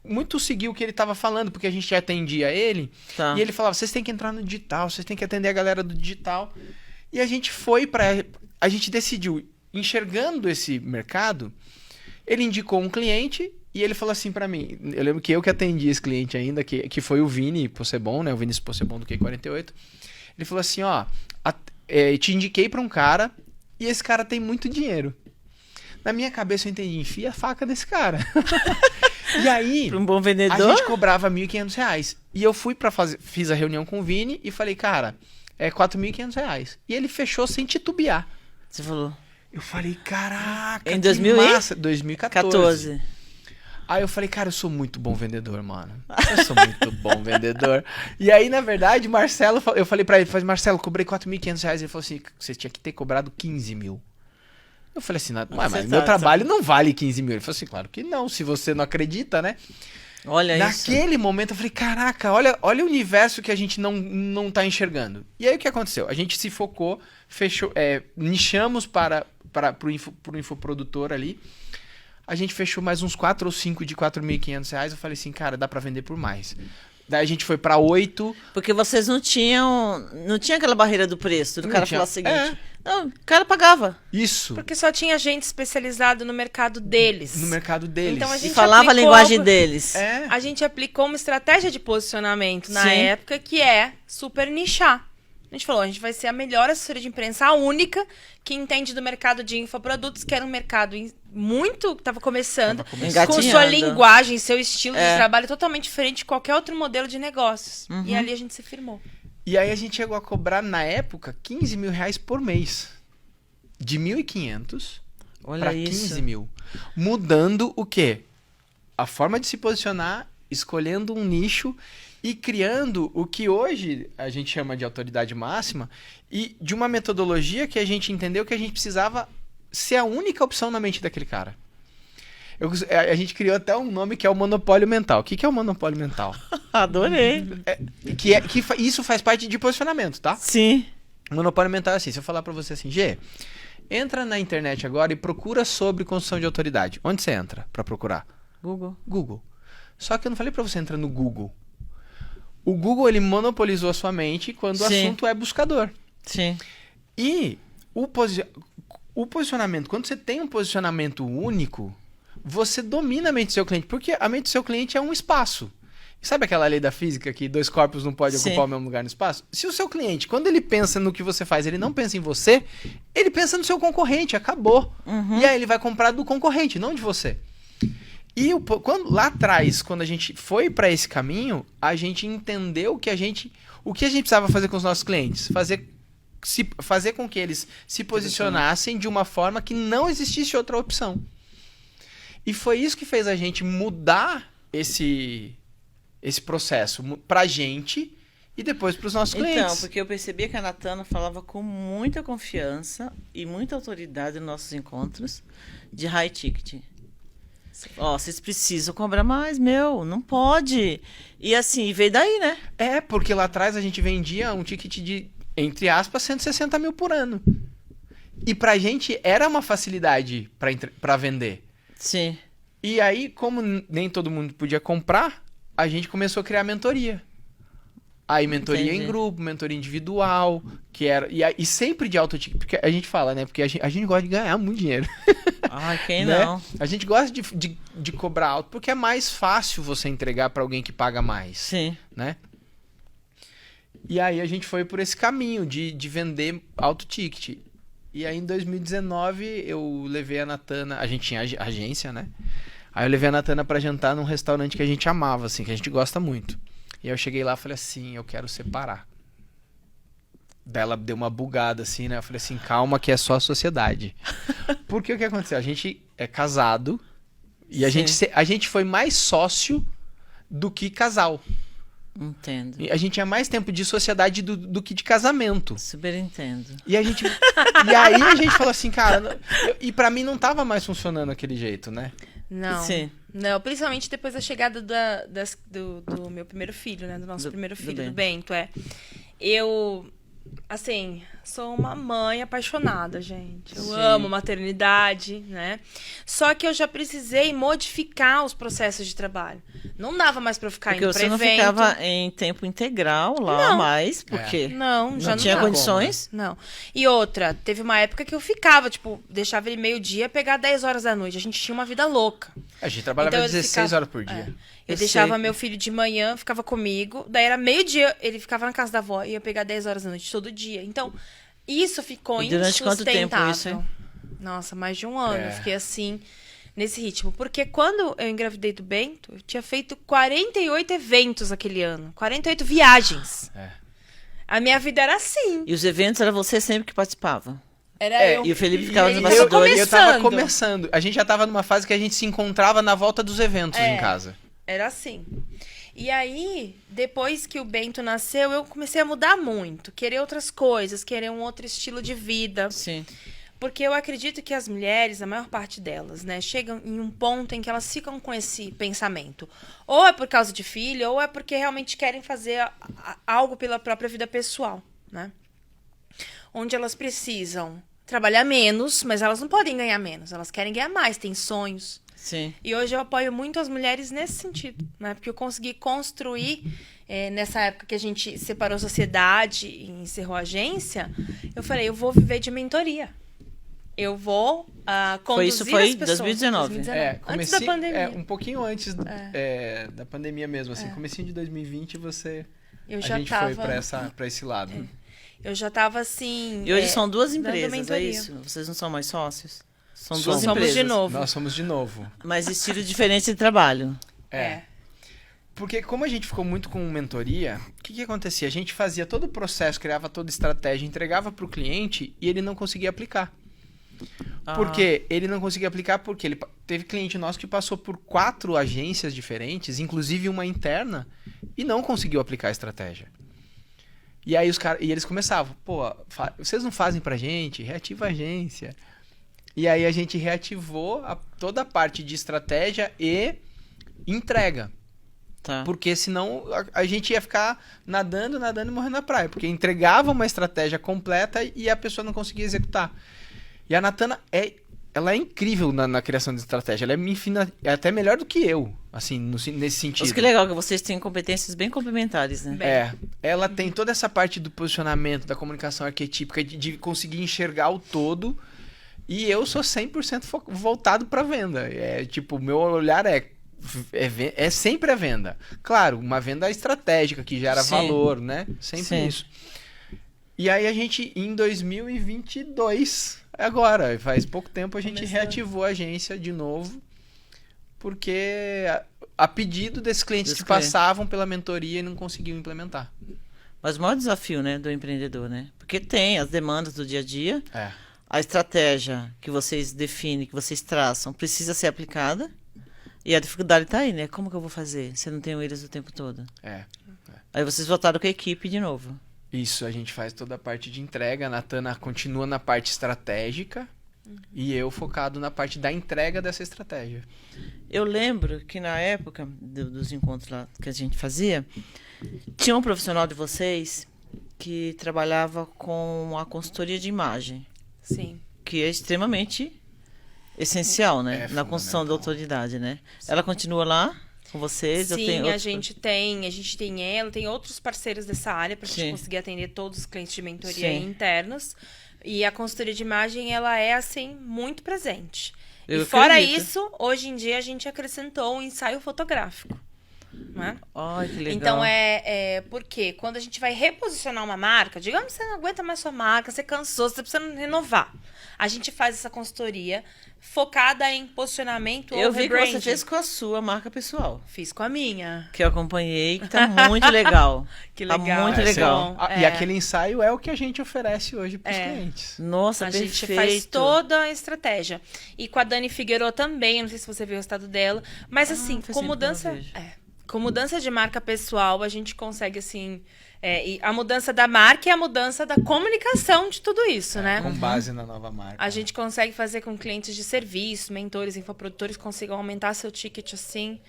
B: muito seguir o que ele estava falando, porque a gente já atendia ele, e ele falava, vocês têm que entrar no digital, vocês têm que atender a galera do digital. E a gente a gente decidiu, enxergando esse mercado, ele indicou um cliente e ele falou assim pra mim, eu lembro que eu que atendi esse cliente ainda, que foi o Vini Possebon, né, o Vinícius Possebon do Q48, ele falou assim, ó, te indiquei pra um cara e esse cara tem muito dinheiro. Na minha cabeça eu entendi, enfia a faca desse cara. E aí,
A: pra um bom vendedor,
B: a gente cobrava R$1.500. E eu fiz a reunião com o Vini e falei, cara, é R$4.500. E ele fechou sem titubear.
A: Você falou?
B: Eu falei, caraca,
A: em
B: que massa. 2014.
A: 14.
B: Aí eu falei, cara, eu sou muito bom vendedor, mano. Eu sou muito bom vendedor. E aí, na verdade, Marcelo, eu falei pra ele, Marcelo, cobrei R$4.500. Ele falou assim, você tinha que ter cobrado 15 mil. Eu falei assim, mas meu trabalho não vale 15 mil. Ele falou assim, claro que não, se você não acredita, né?
A: Olha isso.
B: Naquele momento eu falei, caraca, olha o universo que a gente não tá enxergando. E aí o que aconteceu? A gente se focou, fechou, nichamos para o infoprodutor ali. A gente fechou mais uns 4 ou 5 de R$4.500. Eu falei assim, cara, dá pra vender por mais. Daí a gente foi pra 8.
A: Porque vocês não tinha aquela barreira do preço, do cara falar o seguinte. Não, o cara pagava.
B: Isso.
C: Porque só tinha gente especializado no mercado deles.
B: No mercado deles.
C: Então, a gente
A: e falava a linguagem deles.
C: A gente aplicou uma estratégia de posicionamento na
A: Sim.
C: época que é super nichar. A gente falou, a gente vai ser a melhor assessoria de imprensa, a única que entende do mercado de infoprodutos, que era um mercado muito... Estava começando, com sua linguagem, seu estilo de trabalho totalmente diferente de qualquer outro modelo de negócios.
A: Uhum.
C: E ali a gente se firmou.
B: E aí a gente chegou a cobrar, na época, R$15 mil por mês. De 1.500 para 15 mil. Mudando o quê? A forma de se posicionar, escolhendo um nicho e criando o que hoje a gente chama de autoridade máxima e de uma metodologia que a gente entendeu que a gente precisava ser a única opção na mente daquele cara. A gente criou até um nome que é o monopólio mental. O que é o monopólio mental?
A: Adorei.
B: Isso faz parte de posicionamento, tá?
A: Sim.
B: O monopólio mental é assim, se eu falar pra você assim, Gê, entra na internet agora e procura sobre construção de autoridade. Onde você entra pra procurar? Google. Só que eu não falei pra você entrar no Google. O Google, ele monopolizou a sua mente quando o assunto é buscador.
A: Sim.
B: E o posicionamento, quando você tem um posicionamento único, você domina a mente do seu cliente, porque a mente do seu cliente é um espaço. Sabe aquela lei da física que 2 corpos não podem ocupar o mesmo lugar no espaço? Se o seu cliente, quando ele pensa no que você faz, ele não pensa em você, ele pensa no seu concorrente, acabou. Uhum. E aí ele vai comprar do concorrente, não de você. E lá atrás, quando a gente foi para esse caminho, a gente entendeu que o que a gente precisava fazer com os nossos clientes? Fazer com que eles se posicionassem de uma forma que não existisse outra opção. E foi isso que fez a gente mudar esse processo pra gente e depois pros nossos clientes.
A: Então, porque eu percebia que a Natana falava com muita confiança e muita autoridade nos nossos encontros de high ticket. Ó, vocês precisam cobrar mais, não pode. E assim, veio daí, né?
B: Porque lá atrás a gente vendia um ticket de, entre aspas, 160 mil por ano. E pra gente era uma facilidade pra vender.
A: Sim.
B: E aí, como nem todo mundo podia comprar, a gente começou a criar mentoria. Aí mentoria em grupo, mentoria individual, que era... E sempre de alto ticket, porque a gente fala, né? Porque a gente gosta de ganhar muito dinheiro.
A: Ai, quem
B: né?
A: não?
B: A gente gosta de cobrar alto, porque é mais fácil você entregar para alguém que paga mais.
A: Sim.
B: Né? E aí a gente foi por esse caminho de vender alto ticket. E aí em 2019 eu levei a Natana, a gente tinha agência, né? Aí eu levei a Natana pra jantar num restaurante que a gente amava, assim, que a gente gosta muito. E aí eu cheguei lá e falei assim, eu quero separar. Daí ela deu uma bugada assim, né? Eu falei assim, calma que é só a sociedade. Porque o que aconteceu? A gente é casado e a gente foi mais sócio do que casal.
A: Entendo.
B: E a gente tinha mais tempo de sociedade do que de casamento.
A: Super entendo.
B: E aí a gente falou assim, cara, e pra mim não tava mais funcionando aquele jeito, né?
C: Não.
A: Sim.
C: Não, principalmente depois da chegada do meu primeiro filho, né? Do nosso primeiro filho, do Bento. Eu, assim, sou uma mãe apaixonada, gente. Eu amo maternidade, né? Só que eu já precisei modificar os processos de trabalho. Não dava mais pra eu ficar
A: Porque
C: indo pra
A: você não
C: evento.
A: ficava em tempo integral lá
C: Não.
A: mais, porque
C: Não, já
A: não tinha
C: dava.
A: condições.
C: Não. E outra, teve uma época que eu ficava, tipo, deixava ele meio-dia pegar 10 horas da noite. A gente tinha uma vida louca.
B: A gente trabalhava
C: Então, ele
B: 16
C: ficava-
B: horas por dia.
C: Eu
A: Eu
C: deixava
A: sei.
C: meu filho de manhã, ficava comigo. Daí era meio-dia, ele ficava na casa da avó e ia pegar 10 horas da noite todo dia. Então, isso ficou
A: E durante quanto tempo
C: insustentável.
A: isso, hein?
C: Nossa, mais de um ano.
B: É.
C: Eu fiquei assim, nesse ritmo. Porque quando eu engravidei do Bento, eu tinha feito 48 eventos aquele ano. 48 viagens.
B: É.
C: A minha vida era assim.
A: E os eventos era você sempre que participava.
C: Era eu.
A: E o Felipe ficava nos
C: ele
B: eu,
C: tava
A: bastidores.
B: eu tava
C: começando.
B: começando. A gente já tava numa fase que a gente se encontrava na volta dos eventos em casa.
C: Era assim. E aí, depois que o Bento nasceu, eu comecei a mudar muito. Querer outras coisas, querer um outro estilo de vida.
A: Sim.
C: Porque eu acredito que as mulheres, a maior parte delas, né, chegam em um ponto em que elas ficam com esse pensamento. Ou é por causa de filho, ou é porque realmente querem fazer algo pela própria vida pessoal, né? Onde elas precisam trabalhar menos, mas elas não podem ganhar menos. Elas querem ganhar mais, têm sonhos.
A: Sim.
C: E hoje eu apoio muito as mulheres nesse sentido, né? Porque eu consegui construir, nessa época que a gente separou a sociedade e encerrou a agência, eu falei, eu vou viver de mentoria. Eu vou conduzir
A: Foi
C: as pessoas.
A: 2019.
C: Antes da pandemia.
B: Um pouquinho antes da pandemia mesmo, assim. Comecinho de 2020
C: Eu
B: a
C: já
B: gente
C: tava,
B: foi pra esse lado.
C: Eu já tava assim...
A: E hoje são duas
C: dando
A: empresas, é
C: mentoria.
A: isso? Vocês não são mais sócios? São
B: Somos.
A: duas
C: Somos
A: empresas.
C: de novo.
B: Nós somos de novo.
A: Mas estilo diferente de trabalho.
B: Porque como a gente ficou muito com mentoria, o que acontecia? A gente fazia todo o processo, criava toda a estratégia, entregava para o cliente e ele não conseguia aplicar. Por quê? Ele não conseguia aplicar porque ele teve cliente nosso que passou por 4 agências diferentes, inclusive uma interna, e não conseguiu aplicar a estratégia. E aí eles começavam, pô, vocês não fazem pra gente? Reativa a agência. E aí a gente reativou toda a parte de estratégia e entrega.
A: Tá.
B: Porque senão a gente ia ficar nadando e morrendo na praia. Porque entregava uma estratégia completa e a pessoa não conseguia executar. E a Natana ela é incrível na criação de estratégia. Ela é até melhor do que eu, assim, nesse sentido.
A: Mas que legal que vocês têm competências bem complementares, né?
B: Ela tem toda essa parte do posicionamento, da comunicação arquetípica, de conseguir enxergar o todo. E eu sou 100% voltado para venda. Tipo, o meu olhar é sempre a venda. Claro, uma venda estratégica que gera valor, né? Sempre isso. E aí a gente, em 2022, agora, faz pouco tempo, a gente reativou a agência de novo, porque a pedido desses clientes que passavam pela mentoria e não conseguiam implementar.
A: Mas o maior desafio, né, do empreendedor, né? Porque tem as demandas do dia a dia, a estratégia que vocês definem, que vocês traçam, precisa ser aplicada, e a dificuldade está aí, né? Como que eu vou fazer se eu não tenho eles o tempo todo? Aí vocês voltaram com a equipe de novo.
B: Isso, a gente faz toda a parte de entrega, a Natana continua na parte estratégica e eu focado na parte da entrega dessa estratégia.
A: Eu lembro que na época dos encontros lá que a gente fazia, tinha um profissional de vocês que trabalhava com a consultoria de imagem.
C: Sim.
A: Que é extremamente essencial, né? Na construção da autoridade, né? Ela continua lá com vocês?
C: Sim, a gente tem ela, tem outros parceiros dessa área para a gente conseguir atender todos os clientes de mentoria internos. E a consultoria de imagem, ela é, assim, muito presente. E fora isso, hoje em dia a gente acrescentou um ensaio fotográfico. né?
A: Ai, que legal.
C: Então, porque quando a gente vai reposicionar uma marca, digamos que você não aguenta mais sua marca, você cansou, você precisa renovar. A gente faz essa consultoria focada em posicionamento
A: Eu
C: ou
A: vi que
C: rebranding.
A: você fez com a sua marca pessoal.
C: Fiz com a minha.
A: Que eu acompanhei, que tá muito legal.
C: Que
A: Tá
C: legal.
A: muito legal.
B: E aquele ensaio é o que a gente oferece hoje pros clientes.
A: Nossa,
C: A
A: perfeito.
C: gente faz toda a estratégia. E com a Dani Figueroa também, não sei se você viu o resultado dela. Mas assim,
A: faz
C: com
A: tempo
C: mudança.
A: que eu não vejo.
C: Com mudança de marca pessoal, a gente consegue, assim. E a mudança da marca e a mudança da comunicação de tudo isso, né?
B: Com base na nova marca.
C: A gente consegue fazer com clientes de serviço, mentores, infoprodutores consigam aumentar seu ticket assim,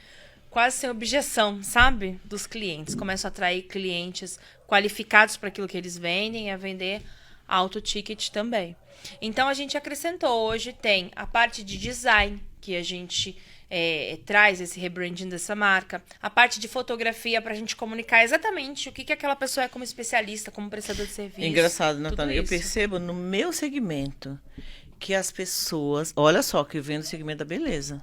C: quase sem objeção, sabe? Dos clientes. Começam a atrair clientes qualificados para aquilo que eles vendem e a vender alto ticket também. Então a gente acrescentou, hoje tem a parte de design, que a gente traz esse rebranding dessa marca, a parte de fotografia para a gente comunicar exatamente o que aquela pessoa é como especialista, como prestador de serviço.
A: Engraçado,
C: tudo
A: Natália. Eu
C: isso.
A: percebo no meu segmento que as pessoas... Olha só, que eu venho do segmento da beleza.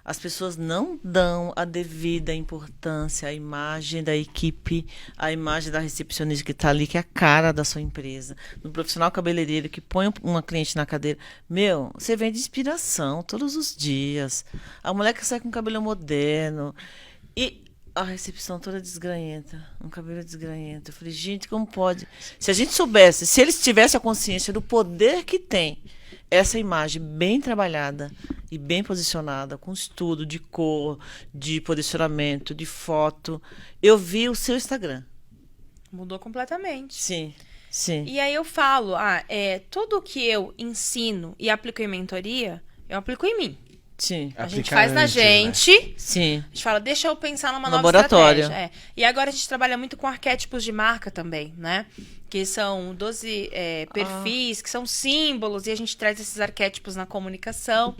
A: As pessoas não dão a devida importância à imagem da equipe, à imagem da recepcionista que está ali, que é a cara da sua empresa. No profissional cabeleireiro que põe uma cliente na cadeira. Meu, você vende inspiração todos os dias. A mulher que sai com cabelo moderno. E a recepção toda desgranhenta. Um cabelo desgranhento. Eu falei, gente, como pode? Se a gente soubesse, se eles tivessem a consciência do poder que tem essa imagem bem trabalhada e bem posicionada, com estudo de cor, de posicionamento, de foto. Eu vi o seu Instagram.
C: Mudou completamente.
A: Sim, sim.
C: E aí eu falo, tudo que eu ensino e aplico em mentoria, eu aplico em mim.
A: Sim,
C: A gente
B: Aplicar
C: faz na
B: antes, né?
C: gente,
A: sim.
C: a gente fala, deixa eu pensar numa
A: Laboratório.
C: nova estratégia. E agora a gente trabalha muito com arquétipos de marca também, né? Que são 12 perfis, que são símbolos, e a gente traz esses arquétipos na comunicação.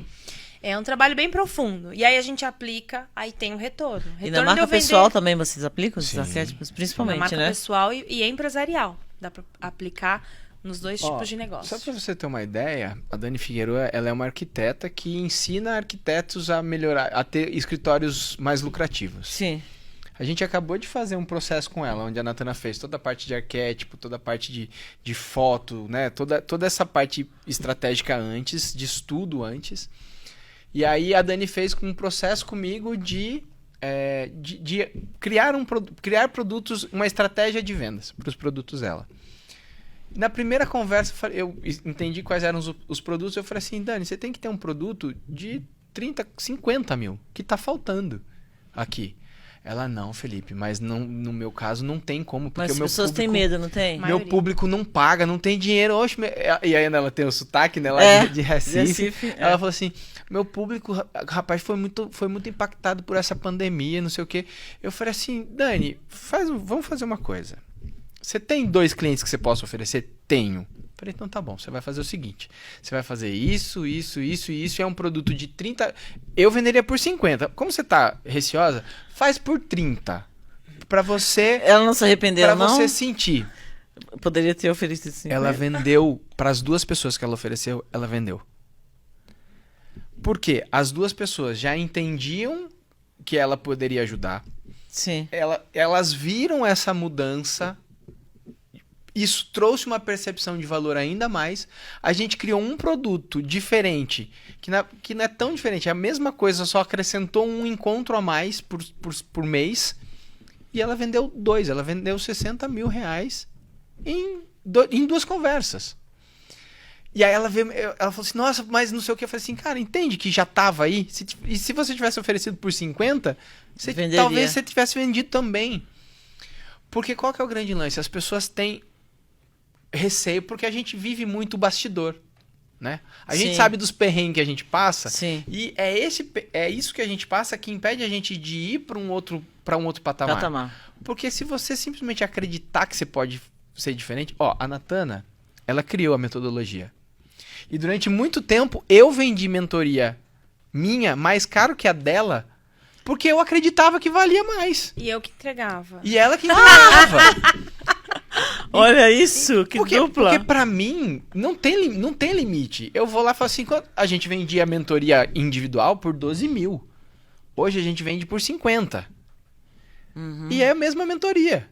C: É um trabalho bem profundo. E aí a gente aplica, aí tem o retorno.
A: E na
C: Retorno de
A: marca
C: eu vender
A: pessoal também vocês aplicam esses
B: Sim.
A: arquétipos?
C: na
A: Principalmente,
C: marca
A: né?
C: pessoal e empresarial. Dá pra aplicar nos dois tipos de negócio.
B: Só para você ter uma ideia, a Dani Figueroa, ela é uma arquiteta que ensina arquitetos a melhorar, a ter escritórios mais lucrativos.
A: Sim.
B: A gente acabou de fazer um processo com ela, onde a Natana fez toda a parte de arquétipo, toda a parte de foto, né? Toda essa parte estratégica antes, de estudo antes. E aí a Dani fez um processo comigo de criar produtos, uma estratégia de vendas para os produtos dela. Na primeira conversa, eu entendi quais eram os produtos. Eu falei assim, Dani, você tem que ter um produto de 30, 50 mil, que está faltando aqui. Ela, não, Felipe, mas não, no meu caso não tem como. Porque
A: Mas
B: o
A: as
B: meu
A: pessoas têm
B: público,
A: medo, não tem?
C: Mas-
B: meu
C: Maioria.
B: público não paga, não tem dinheiro. Oxe, e aí ela tem o sotaque, né, lá de Recife. Ela falou assim, meu público, rapaz, foi muito impactado por essa pandemia, não sei o quê. Eu falei assim, Dani, vamos fazer uma coisa. Você tem 2 clientes que você possa oferecer? Tenho. Falei, então tá bom, você vai fazer o seguinte, você vai fazer isso, e é um produto de 30, eu venderia por 50. Como você tá receosa, faz por 30, pra você,
A: Ela não se arrependeu,
B: pra
A: não?
B: você sentir.
A: Poderia ter oferecido sim.
B: Ela vendeu, para as 2 pessoas que ela ofereceu, ela vendeu. Por quê? As 2 pessoas já entendiam que ela poderia ajudar,
A: Sim.
B: elas viram essa mudança. Isso trouxe uma percepção de valor ainda mais. A gente criou um produto diferente, que não é tão diferente, é a mesma coisa, só acrescentou um encontro a mais por mês. E ela vendeu 2, ela vendeu 60 mil reais em 2 conversas. E aí ela falou assim, nossa, mas não sei o que. Eu falei assim, cara, entende que já tava aí? E se você tivesse oferecido por 50,
A: Venderia.
B: talvez você tivesse vendido também. Porque qual que é o grande lance? As pessoas têm receio porque a gente vive muito o bastidor, né? A gente
A: Sim.
B: sabe dos perrengues que a gente passa.
A: Sim.
B: E é isso que a gente passa que impede a gente de ir para um outro patamar. Porque se você simplesmente acreditar que você pode ser diferente... Ó, a Natana, ela criou a metodologia. E durante muito tempo, eu vendi mentoria minha mais caro que a dela, porque eu acreditava que valia mais.
C: E eu que entregava.
B: E ela que entregava.
A: Olha isso, que dupla.
B: Porque pra mim, não tem limite. Eu vou lá e falo assim, a gente vendia mentoria individual por 12 mil. Hoje a gente vende por 50. E é a mesma mentoria.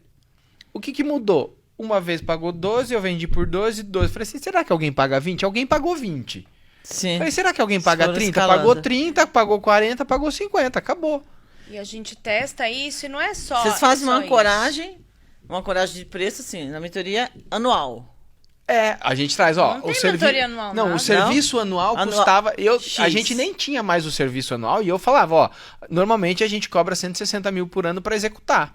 B: O que mudou? Uma vez pagou 12, eu vendi por 12. Falei assim, será que alguém paga 20? Alguém pagou 20.
A: Sim.
B: Falei, será que alguém paga
A: Foram
B: 30?
A: escalando.
B: Pagou 30, pagou 40, pagou 50. Acabou.
C: E a gente testa isso e não é só.
A: Vocês fazem
C: só
A: uma
C: isso.
A: ancoragem de preço, assim, na mentoria anual.
B: A gente traz, ó.
C: Não tem mentoria anual,
B: Não,
C: nada.
B: o serviço anual custava.
A: X.
B: A gente nem tinha mais o serviço anual e eu falava, ó. Normalmente a gente cobra 160 mil por ano pra executar.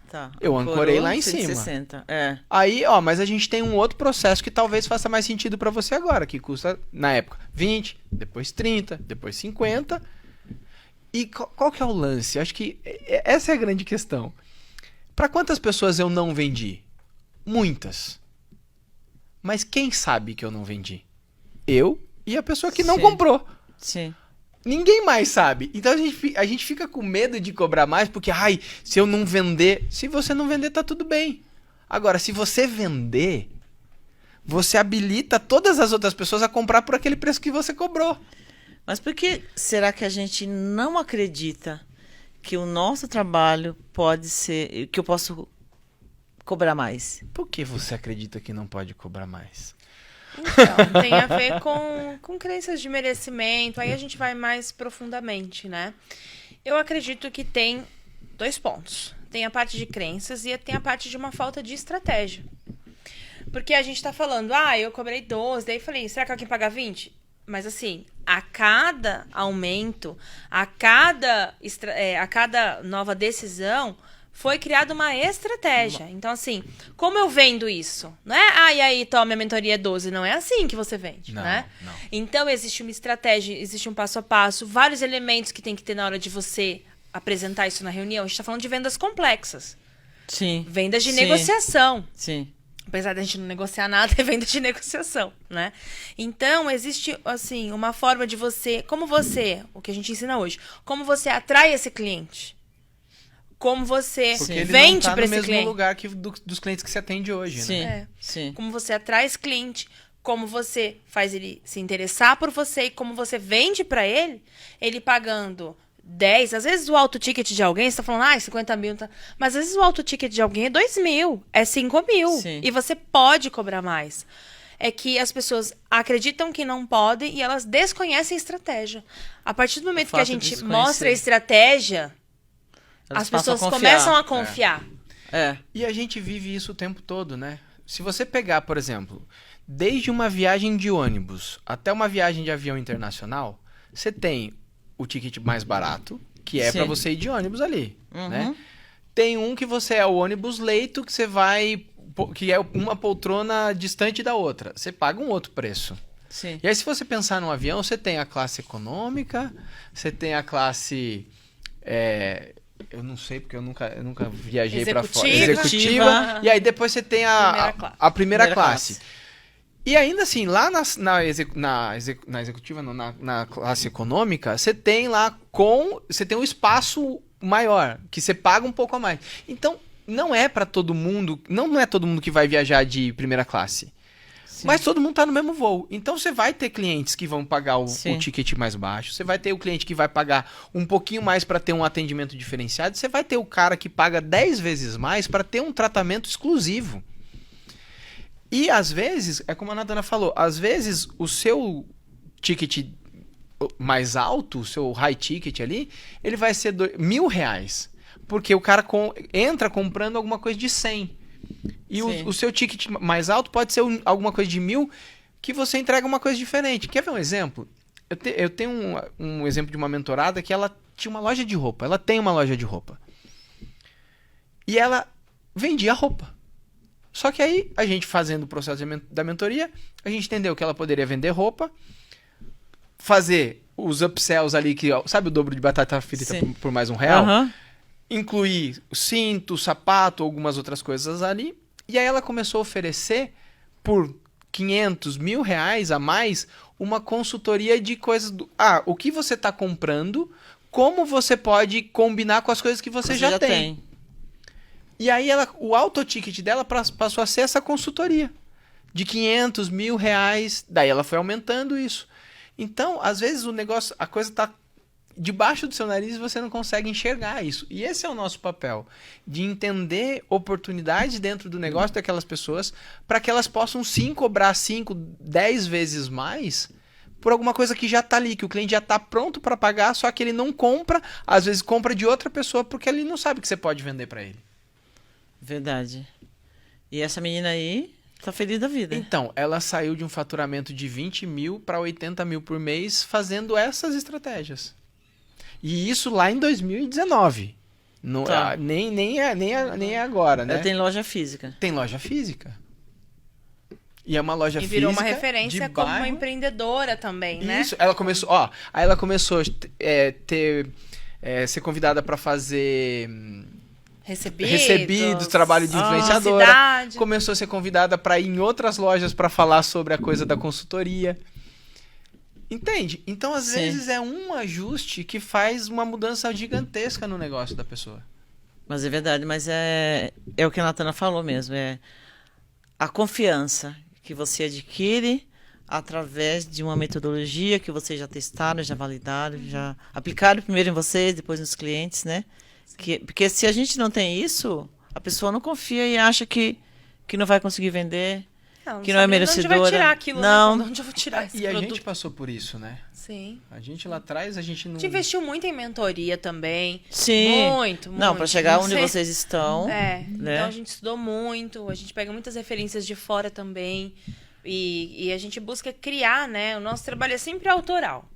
A: Tá.
B: Eu ancorei lá em
A: 160.
B: Aí, ó, mas a gente tem um outro processo que talvez faça mais sentido pra você agora, que custa, na época, 20, depois 30, depois 50. E qual que é o lance? Acho que essa é a grande questão. Pra quantas pessoas eu não vendi? Muitas. Mas quem sabe que eu não vendi? Eu e a pessoa que não
A: Sim.
B: comprou.
A: Sim.
B: Ninguém mais sabe. Então a gente fica com medo de cobrar mais, porque, se eu não vender... Se você não vender, tá tudo bem. Agora, se você vender, você habilita todas as outras pessoas a comprar por aquele preço que você cobrou.
A: Mas por que será que a gente não acredita que o nosso trabalho pode ser... que eu posso cobrar mais?
B: Por que você acredita que não pode cobrar mais?
C: Então, tem a ver com crenças de merecimento. Aí a gente vai mais profundamente, né? Eu acredito que tem 2 pontos. Tem a parte de crenças e tem a parte de uma falta de estratégia. Porque a gente tá falando, eu cobrei 12, daí falei, será que alguém paga 20? Mas assim, a cada aumento, a cada nova decisão, foi criada uma estratégia. Então, assim, como eu vendo isso? Não é, e aí, toma, minha mentoria é 12. Não é assim que você vende, né?
B: Não.
C: Então, existe uma estratégia, existe um passo a passo, vários elementos que tem que ter na hora de você apresentar isso na reunião. A gente tá falando de vendas complexas.
A: Sim.
C: Vendas de
A: Sim.
C: negociação.
A: Sim.
C: Apesar da gente não negociar nada, é venda de negociação, né? Então, existe, assim, uma forma de você... o que a gente ensina hoje, como você atrai esse cliente. Como você
B: Porque ele
C: vende
B: não tá
C: para
B: no
C: esse
B: mesmo
C: cliente.
B: lugar que dos clientes que você atende hoje,
A: Sim.
B: né?
A: Sim.
C: Como você atrai esse cliente, como você faz ele se interessar por você e como você vende para ele pagando 10, às vezes o auto ticket de alguém, você tá falando, 50 mil, tá... mas às vezes o auto ticket de alguém é 2 mil, é 5 mil,
A: Sim.
C: e você pode cobrar mais. É que as pessoas acreditam que não podem e elas desconhecem a estratégia. A partir do momento que a
A: fato de
C: gente
A: desconhecer.
C: mostra a estratégia,
A: Elas
C: as
A: passam a
C: pessoas
A: confiar.
C: começam a confiar.
B: E a gente vive isso o tempo todo, né? Se você pegar, por exemplo, desde uma viagem de ônibus até uma viagem de avião internacional, você tem o ticket mais barato, que é
A: Sim.
B: para você ir de ônibus ali,
A: Uhum.
B: né? Tem um que você é o ônibus leito, que você vai... que é uma poltrona distante da outra. Você paga um outro preço.
A: Sim.
B: E aí, se você pensar num avião, você tem a classe econômica, você tem a classe... eu não sei, porque eu nunca viajei para fora.
C: Executiva.
B: Executiva. E aí, depois você tem a primeira classe.
A: classe.
B: E ainda assim, lá na executiva, não, na classe econômica, você tem lá você tem um espaço maior, que você paga um pouco a mais. Então, não é para todo mundo, não é todo mundo que vai viajar de primeira classe.
A: Sim.
B: Mas todo mundo tá no mesmo voo. Então você vai ter clientes que vão pagar o
A: Sim.
B: ticket mais baixo, você vai ter o cliente que vai pagar um pouquinho mais para ter um atendimento diferenciado, você vai ter o cara que paga 10 vezes mais para ter um tratamento exclusivo. E às vezes, é como a Natana falou, às vezes o seu ticket mais alto, o seu high ticket ali, ele vai ser R$1.000. Porque o cara entra comprando alguma coisa de 100. E o seu ticket mais alto pode ser alguma coisa de 1.000 que você entrega uma coisa diferente. Quer ver um exemplo? Eu tenho um exemplo de uma mentorada que ela tinha uma loja de roupa. Ela tem uma loja de roupa. E ela vendia roupa. Só que aí, a gente fazendo o processo da mentoria, a gente entendeu que ela poderia vender roupa, fazer os upsells ali, que sabe o dobro de batata frita por mais R$1?
A: Uhum.
B: Incluir o cinto, o sapato, algumas outras coisas ali. E aí ela começou a oferecer por 500 mil reais a mais uma consultoria de coisas o que você está comprando, como você pode combinar com as coisas que você já tem. E aí o auto-ticket dela passou a ser essa consultoria de 500 mil reais. Daí ela foi aumentando isso. Então, às vezes a coisa está debaixo do seu nariz você não consegue enxergar isso. E esse é o nosso papel, de entender oportunidades dentro do negócio daquelas pessoas para que elas possam sim cobrar 5, 10 vezes mais por alguma coisa que já está ali, que o cliente já está pronto para pagar, só que ele não compra, às vezes compra de outra pessoa porque ele não sabe que você pode vender para ele.
A: Verdade. E essa menina aí tá feliz da vida.
B: Então, ela saiu de um faturamento de 20 mil para 80 mil por mês fazendo essas estratégias. E isso lá em 2019. Não,
A: Tá.
B: nem é agora, né?
A: Ela tem loja física.
B: Tem loja física. E é uma loja
C: E
B: física.
C: virou uma referência
B: de
C: como uma
B: bairro.
C: empreendedora também, né?
B: Isso, ela começou, aí ela começou a ser convidada para fazer recebidos, trabalho de influenciadora.
C: Publicidade.
B: Começou a ser convidada para ir em outras lojas para falar sobre a coisa da consultoria. Entende? Então, às
A: Sim.
B: vezes, é um ajuste que faz uma mudança gigantesca no negócio da pessoa.
A: Mas é verdade, mas é o que a Natana falou mesmo, é a confiança que você adquire através de uma metodologia que vocês já testaram, já validaram, já aplicaram primeiro em vocês, depois nos clientes, né? Porque se a gente não tem isso, a pessoa não confia e acha que não vai conseguir vender, que não é
C: sabe de onde
A: merecedora.
C: vai tirar aquilo,
A: Não.
C: né? De onde eu vou tirar esse
B: E a
C: produto?
B: gente passou por isso, né?
C: Sim.
B: A gente lá atrás, a gente não...
C: A gente investiu muito em mentoria também.
A: Sim.
C: Muito.
A: Não, para chegar
C: Não
A: onde
C: sei-
A: vocês estão.
C: É,
A: né?
C: então a gente estudou muito, a gente pega muitas referências de fora também. E a gente busca criar, né? O nosso trabalho é sempre autoral.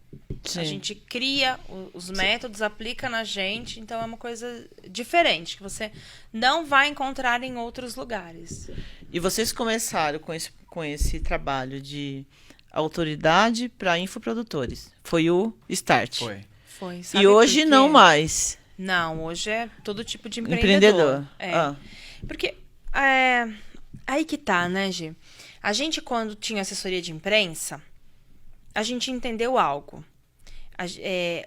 A: Sim.
C: A gente cria os métodos, aplica na gente, então é uma coisa diferente, que você não vai encontrar em outros lugares.
A: E vocês começaram com esse trabalho de autoridade para infoprodutores. Foi o start.
B: Foi.
C: Foi.
A: E
C: Sabe
A: hoje
C: por quê?
A: não mais.
C: Não, hoje é todo tipo de
A: Empreendedor.
C: É.
A: Ah,
C: Porque aí que tá, né, Gi? A gente, quando tinha assessoria de imprensa, a gente entendeu algo.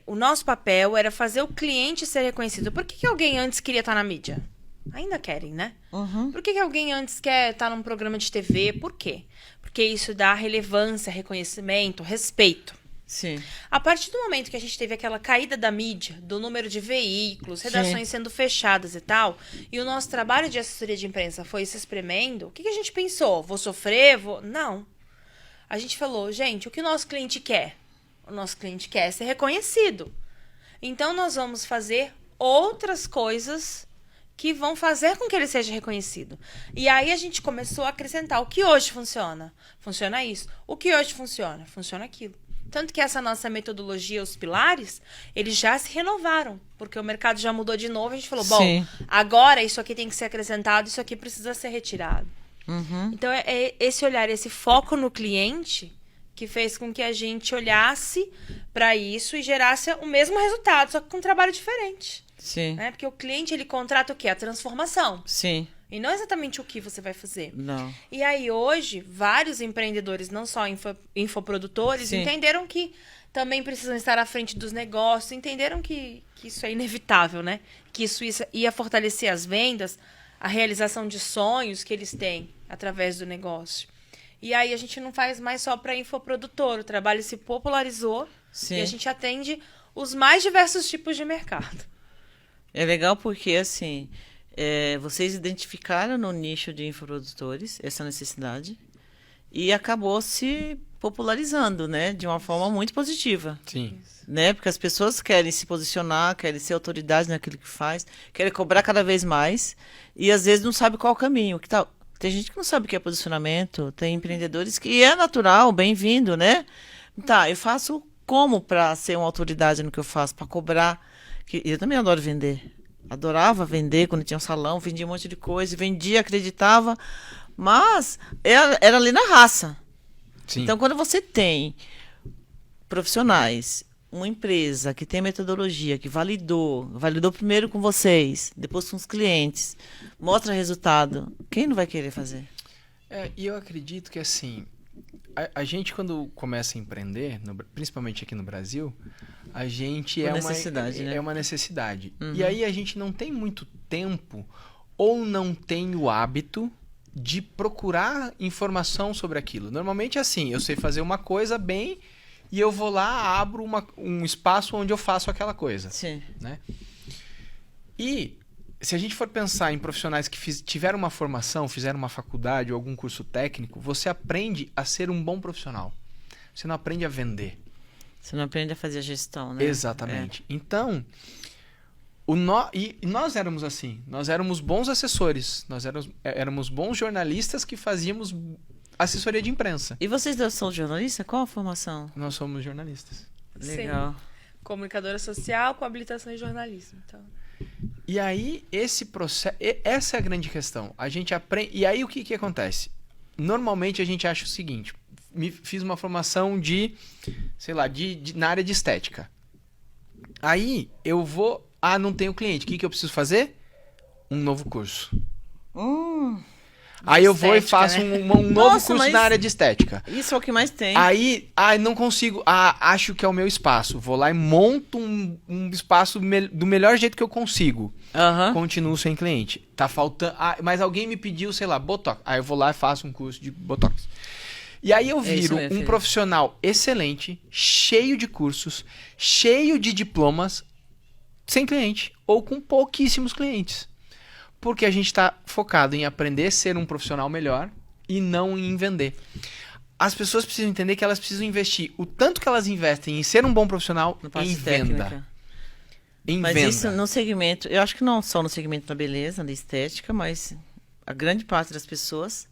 C: O nosso papel era fazer o cliente ser reconhecido. Por que alguém antes queria estar na mídia? Ainda querem, né?
A: uhum.
C: Por que alguém antes quer estar num programa de TV? Por quê? Porque isso dá relevância, reconhecimento, respeito.
A: Sim.
C: A partir do momento que a gente teve aquela caída da mídia, do número de veículos, redações sendo fechadas e tal, e o nosso trabalho de assessoria de imprensa foi se espremendo, o que a gente pensou? Vou sofrer? Não. A gente falou, gente, o que o nosso cliente quer? O nosso cliente quer ser reconhecido. Então, nós vamos fazer outras coisas que vão fazer com que ele seja reconhecido. E aí, a gente começou a acrescentar o que hoje funciona. Funciona isso. O que hoje funciona? Funciona aquilo. Tanto que essa nossa metodologia, os pilares, eles já se renovaram. Porque o mercado já mudou de novo. A gente falou, bom,
A: Sim.
C: agora isso aqui tem que ser acrescentado, isso aqui precisa ser retirado.
A: Uhum.
C: Então, é esse olhar, esse foco no cliente que fez com que a gente olhasse para isso e gerasse o mesmo resultado, só que com um trabalho diferente.
A: Sim.
C: Né? Porque o cliente, ele contrata o quê? A transformação.
A: Sim.
C: E não exatamente o que você vai fazer.
A: Não.
C: E aí, hoje, vários empreendedores, não só infoprodutores,
A: Sim.
C: entenderam que também precisam estar à frente dos negócios, entenderam que isso é inevitável, né? Que isso ia fortalecer as vendas, a realização de sonhos que eles têm através do negócio. E aí a gente não faz mais só para infoprodutor, o trabalho se popularizou
A: Sim.
C: e a gente atende os mais diversos tipos de mercado.
A: É legal porque, assim, vocês identificaram no nicho de infoprodutores essa necessidade e acabou se popularizando, né? De uma forma muito positiva.
B: Sim.
A: Né? Porque as pessoas querem se posicionar, querem ser autoridade naquilo que faz, querem cobrar cada vez mais e às vezes não sabe qual o caminho. Que tal? Tem gente que não sabe o que é posicionamento, tem empreendedores que é natural, bem-vindo, né? Tá, eu faço como para ser uma autoridade no que eu faço, para cobrar? Eu também adoro vender. Adorava vender quando tinha um salão, vendia um monte de coisa, vendia, acreditava, mas era ali na raça.
B: Sim.
A: Então, quando você tem profissionais, uma empresa que tem metodologia, que validou primeiro com vocês, depois com os clientes, mostra resultado, quem não vai querer fazer?
B: E eu acredito que, assim, a gente quando começa a empreender, principalmente aqui no Brasil, a gente
A: Por necessidade, né?
B: é uma necessidade.
A: Uhum.
B: E aí a gente não tem muito tempo ou não tem o hábito de procurar informação sobre aquilo. Normalmente, assim, eu sei fazer uma coisa bem, e eu vou lá, abro um espaço onde eu faço aquela coisa.
A: Sim.
B: Né? E se a gente for pensar em profissionais que tiveram uma formação, fizeram uma faculdade ou algum curso técnico, você aprende a ser um bom profissional. Você não aprende a vender.
A: Você não aprende a fazer a gestão, né?
B: Exatamente. Então, e nós éramos assim. Nós éramos bons assessores. Nós éramos bons jornalistas que fazíamos assessoria de imprensa.
A: E vocês dois são jornalistas? Qual a formação?
B: Nós somos jornalistas.
A: Legal.
C: Comunicadora social com habilitação em jornalismo. Então.
B: E aí, esse processo... Essa é a grande questão. A gente aprende... E aí, o que acontece? Normalmente, a gente acha o seguinte. Fiz uma formação sei lá, na área de estética. Aí, eu vou... não tenho cliente. O que eu preciso fazer? Um novo curso. Aí eu vou e faço um novo curso na área de estética.
A: Isso é o que mais tem.
B: Aí, não consigo. Acho que é o meu espaço. Vou lá e monto um espaço do melhor jeito que eu consigo. Continuo sem cliente. Tá faltando. Mas alguém me pediu, sei lá, Botox. Aí eu vou lá e faço um curso de Botox. E aí eu viro um profissional excelente, cheio de cursos, cheio de diplomas, sem cliente. Ou com pouquíssimos clientes. Porque a gente está focado em aprender a ser um profissional melhor e não em vender. As pessoas precisam entender que elas precisam investir o tanto que elas investem em ser um bom profissional em venda.
A: Mas isso no segmento, eu acho que não só no segmento da beleza, da estética, mas a grande parte das pessoas.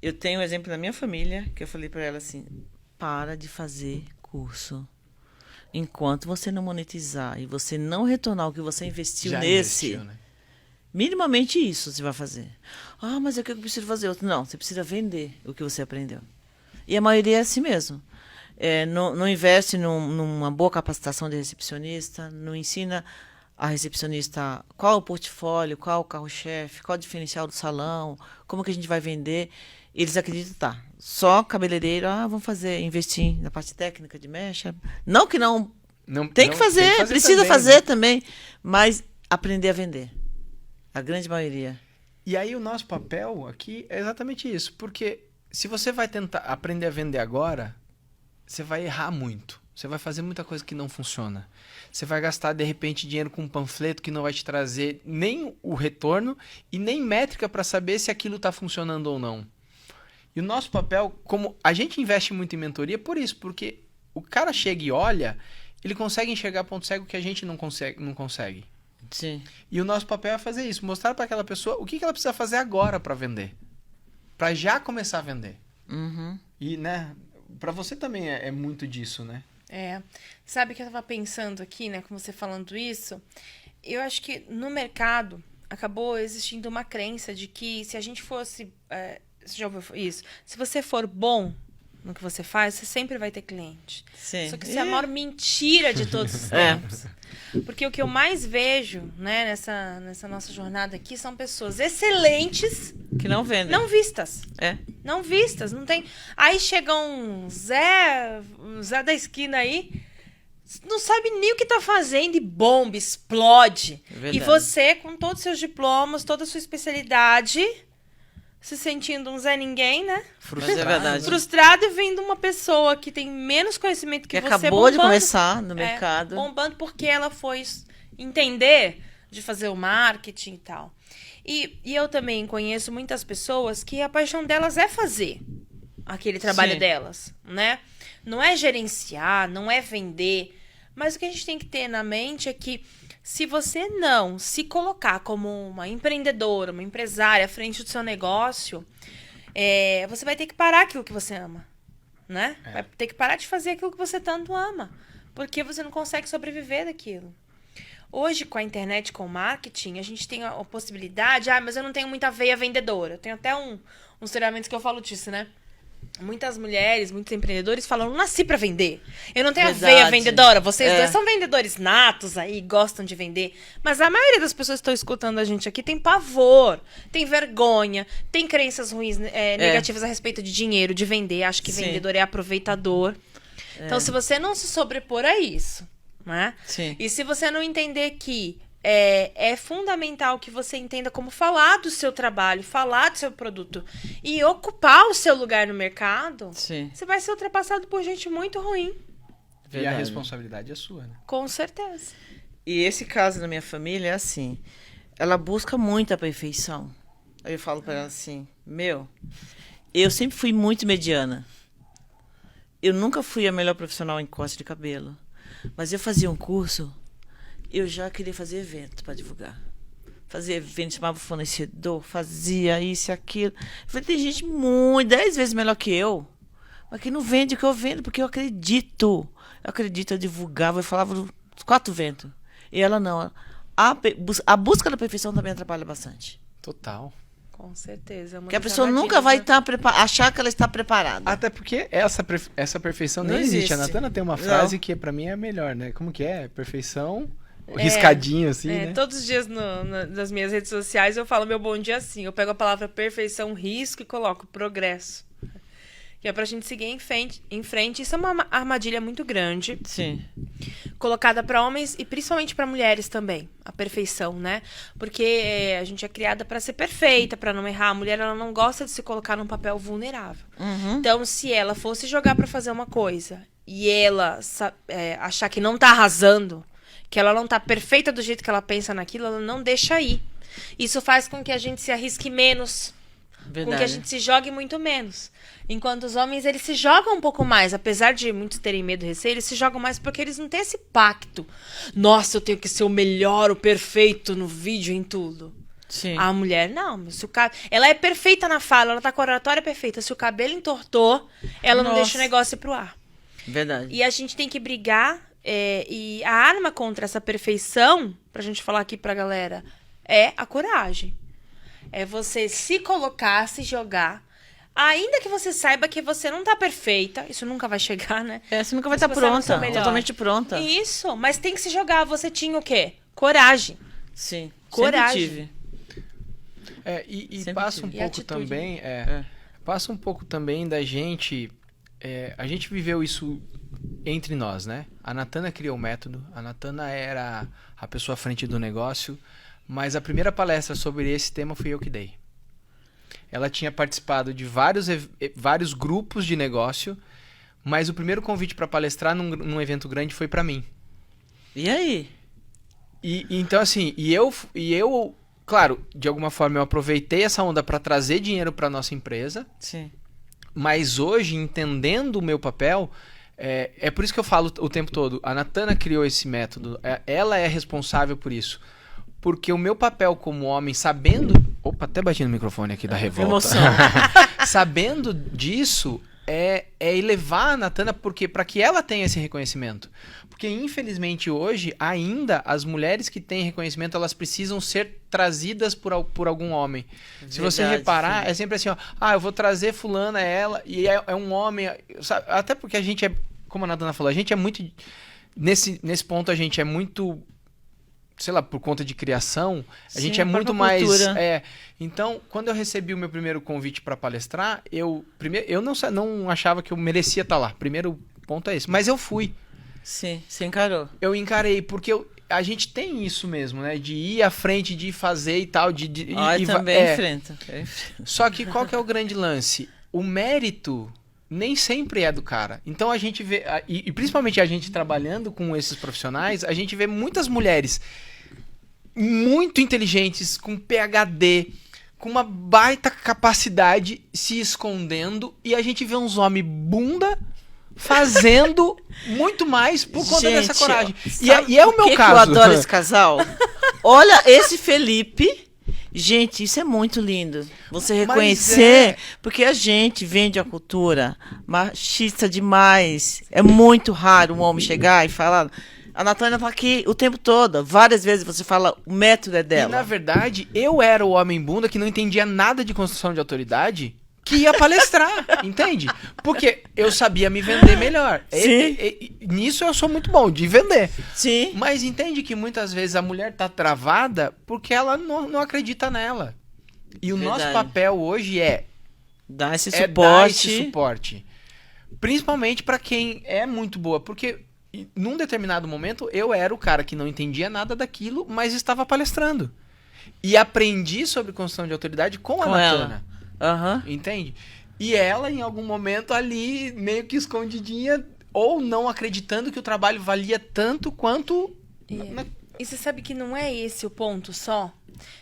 A: Eu tenho um exemplo da minha família, que eu falei para ela assim, para de fazer curso. Enquanto você não monetizar e você não retornar o que você investiu né? Minimamente isso você vai fazer. Mas é que eu preciso fazer outro. Não, você precisa vender o que você aprendeu. E a maioria é assim mesmo. Não investe numa boa capacitação de recepcionista, não ensina a recepcionista qual é o portfólio, qual é o carro-chefe, qual é o diferencial do salão, como que a gente vai vender. Eles acreditam, só cabeleireiro, vamos investir na parte técnica de mecha. Não que não tem que fazer, precisa também, fazer também, mas aprender a vender. A grande maioria.
B: E aí o nosso papel aqui é exatamente isso. Porque se você vai tentar aprender a vender agora, você vai errar muito. Você vai fazer muita coisa que não funciona. Você vai gastar, de repente, dinheiro com um panfleto que não vai te trazer nem o retorno e nem métrica para saber se aquilo está funcionando ou não. E o nosso papel, como a gente investe muito em mentoria, por isso. Porque o cara chega e olha, ele consegue enxergar ponto cego que a gente não consegue.
A: Sim.
B: E o nosso papel é fazer isso, mostrar para aquela pessoa o que ela precisa fazer agora para vender, para já começar a vender. E, né, para você também é muito disso, né?
C: Sabe que eu tava pensando aqui, né, com você falando isso, eu acho que no mercado acabou existindo uma crença de que se a gente fosse, você já ouviu isso? Se você for bom no que você faz, você sempre vai ter cliente.
A: Sim.
C: Só que isso é a maior mentira de todos os tempos. Porque o que eu mais vejo, né, nessa nossa jornada aqui são pessoas excelentes
A: que não vendem.
C: Não vistas. Não vistas, não tem. Aí chega um Zé da esquina aí, não sabe nem o que tá fazendo e bomba, explode. E você, com todos os seus diplomas, toda a sua especialidade, se sentindo um Zé Ninguém, né? Frustrado e vendo uma pessoa que tem menos conhecimento que você
A: acabou de começar no mercado.
C: Bombando porque ela foi entender de fazer o marketing e tal. E eu também conheço muitas pessoas que a paixão delas é fazer aquele trabalho delas, né? Não é gerenciar, não é vender. Mas o que a gente tem que ter na mente é que se você não se colocar como uma empreendedora, uma empresária à frente do seu negócio, você vai ter que parar aquilo que você ama, né? Vai ter que parar de fazer aquilo que você tanto ama, porque você não consegue sobreviver daquilo. Hoje, com a internet, com o marketing, a gente tem a possibilidade... mas eu não tenho muita veia vendedora. Eu tenho até uns treinamentos que eu falo disso, né? Muitas mulheres, muitos empreendedores falam, não nasci pra vender. Eu não tenho a veia vendedora. Vocês dois são vendedores natos aí, gostam de vender. Mas a maioria das pessoas que estão escutando a gente aqui tem pavor, tem vergonha, tem crenças ruins, negativas a respeito de dinheiro, de vender. Acho que vendedor é aproveitador. Então, se você não se sobrepor a isso, né?
A: Sim.
C: E se você não entender que é fundamental que você entenda como falar do seu trabalho, falar do seu produto e ocupar o seu lugar no mercado,
A: Sim.
C: você vai ser ultrapassado por gente muito ruim.
B: E a
A: Verdade.
B: responsabilidade é sua, né?
C: Com certeza.
A: E esse caso da minha família é assim. Ela busca muito a perfeição. Aí eu falo pra ela assim, eu sempre fui muito mediana. Eu nunca fui a melhor profissional em corte de cabelo. Mas eu fazia um curso, eu já queria fazer evento para divulgar. Fazia evento, chamava fornecedor, fazia isso e aquilo. Eu falei, tem gente 10 vezes melhor que eu, mas que não vende o que eu vendo, porque eu acredito. Eu divulgava, eu falava os 4 ventos. E ela não. A busca da perfeição também atrapalha bastante.
B: Total.
C: Com certeza.
A: Porque a pessoa nunca vai achar que ela está preparada.
B: Até porque essa perfeição
A: Não
B: nem existe.
A: existe.
B: A Natana tem uma
A: Não.
B: frase que pra mim é a melhor, né? Como que é? Perfeição, riscadinho assim, né?
C: Todos os dias nas minhas redes sociais eu falo meu bom dia assim. Eu pego a palavra perfeição, risco e coloco progresso. Que é pra gente seguir em frente. Isso é uma armadilha muito grande.
A: Sim.
C: Colocada para homens e principalmente para mulheres também. A perfeição, né? Porque a gente é criada para ser perfeita, para não errar. A mulher, ela não gosta de se colocar num papel vulnerável.
A: Uhum.
C: Então, se ela fosse jogar para fazer uma coisa e ela achar que não tá arrasando, que ela não tá perfeita do jeito que ela pensa naquilo, ela não deixa ir. Isso faz com que a gente se arrisque menos.
A: Verdade.
C: Com que a gente se jogue muito menos. Enquanto os homens, eles se jogam um pouco mais. Apesar de muitos terem medo e receio, eles se jogam mais porque eles não têm esse pacto. Nossa, eu tenho que ser o melhor, o perfeito no vídeo, em tudo.
A: Sim.
C: A mulher, não. Se o ela é perfeita na fala, ela tá com a oratória perfeita. Se o cabelo entortou, ela não
A: Nossa.
C: deixa o negócio ir pro ar.
A: Verdade.
C: E a gente tem que brigar. E a arma contra essa perfeição, pra gente falar aqui pra galera, é a coragem. É você se colocar, se jogar. Ainda que você saiba que você não tá perfeita, isso nunca vai chegar, né?
A: Você nunca vai
C: Mas
A: estar
C: você não
A: pronta,
C: tá melhor.
A: totalmente pronta.
C: Isso, mas tem que se jogar. Você tinha o quê? Coragem.
A: Sim.
C: Coragem.
A: Sempre tive.
B: E
A: Sempre
B: passa um
A: tive.
C: E
B: pouco
C: atitude,
B: também,
A: É.
B: passa um pouco também da gente, a gente viveu isso entre nós, né? A Natana criou o método, a Natana era a pessoa à frente do negócio, mas a primeira palestra sobre esse tema fui eu que dei. Ela tinha participado de vários grupos de negócio, mas o primeiro convite para palestrar num evento grande foi para mim.
A: E aí?
B: Então assim, e eu, claro, de alguma forma eu aproveitei essa onda para trazer dinheiro para nossa empresa,
A: Sim.
B: mas hoje, entendendo o meu papel, é por isso que eu falo o tempo todo, a Natana criou esse método, ela é responsável por isso. Porque o meu papel como homem, sabendo... Opa, até bati no microfone aqui da revolta.
A: Emoção.
B: Sabendo disso, é elevar a Natana para que ela tenha esse reconhecimento. Porque, infelizmente, hoje, ainda, as mulheres que têm reconhecimento, elas precisam ser trazidas por algum homem. Se você
A: Verdade,
B: reparar,
A: sim.
B: é sempre assim, ó, eu vou trazer fulana, ela, e é um homem... Sabe? Até porque a gente como a Natana falou, a gente é muito... Nesse ponto, a gente é muito... sei lá, por conta de criação, a gente é muito mais... Então, quando eu recebi o meu primeiro convite para palestrar, eu não achava que eu merecia estar lá. Primeiro ponto é esse. Mas eu fui.
A: Sim, você encarou.
B: Eu encarei, porque a gente tem isso mesmo, né? De ir à frente, de fazer e tal.
A: Eu também enfrento.
B: Só que qual que é o grande lance? O mérito nem sempre é do cara. Então a gente vê, e principalmente a gente trabalhando com esses profissionais, a gente vê muitas mulheres muito inteligentes, com PhD, com uma baita capacidade se escondendo, e a gente vê uns homens bunda fazendo muito mais por conta dessa coragem. E é o meu caso.
A: Eu adoro esse casal. Olha esse Felipe. Gente, isso é muito lindo. Você reconhecer, porque a gente vende a cultura machista demais. É muito raro um homem chegar e falar... A Natânia tá aqui o tempo todo. Várias vezes você fala, o método é dela.
B: E, na verdade, eu era o homem bunda que não entendia nada de construção de autoridade, que ia palestrar, entende? Porque eu sabia me vender melhor.
A: Sim.
B: Nisso eu sou muito bom, de vender.
A: Sim.
B: Mas entende que muitas vezes a mulher tá travada porque ela não acredita nela. E o nosso papel hoje
A: dar esse
B: dar esse suporte. Principalmente para quem é muito boa. Porque E num determinado momento, eu era o cara que não entendia nada daquilo, mas estava palestrando. E aprendi sobre construção de autoridade com a
A: Com
B: Natana.
A: Aham.
B: Entende? E ela, em algum momento ali, meio que escondidinha, ou não acreditando que o trabalho valia tanto quanto...
C: E você sabe que não é esse o ponto só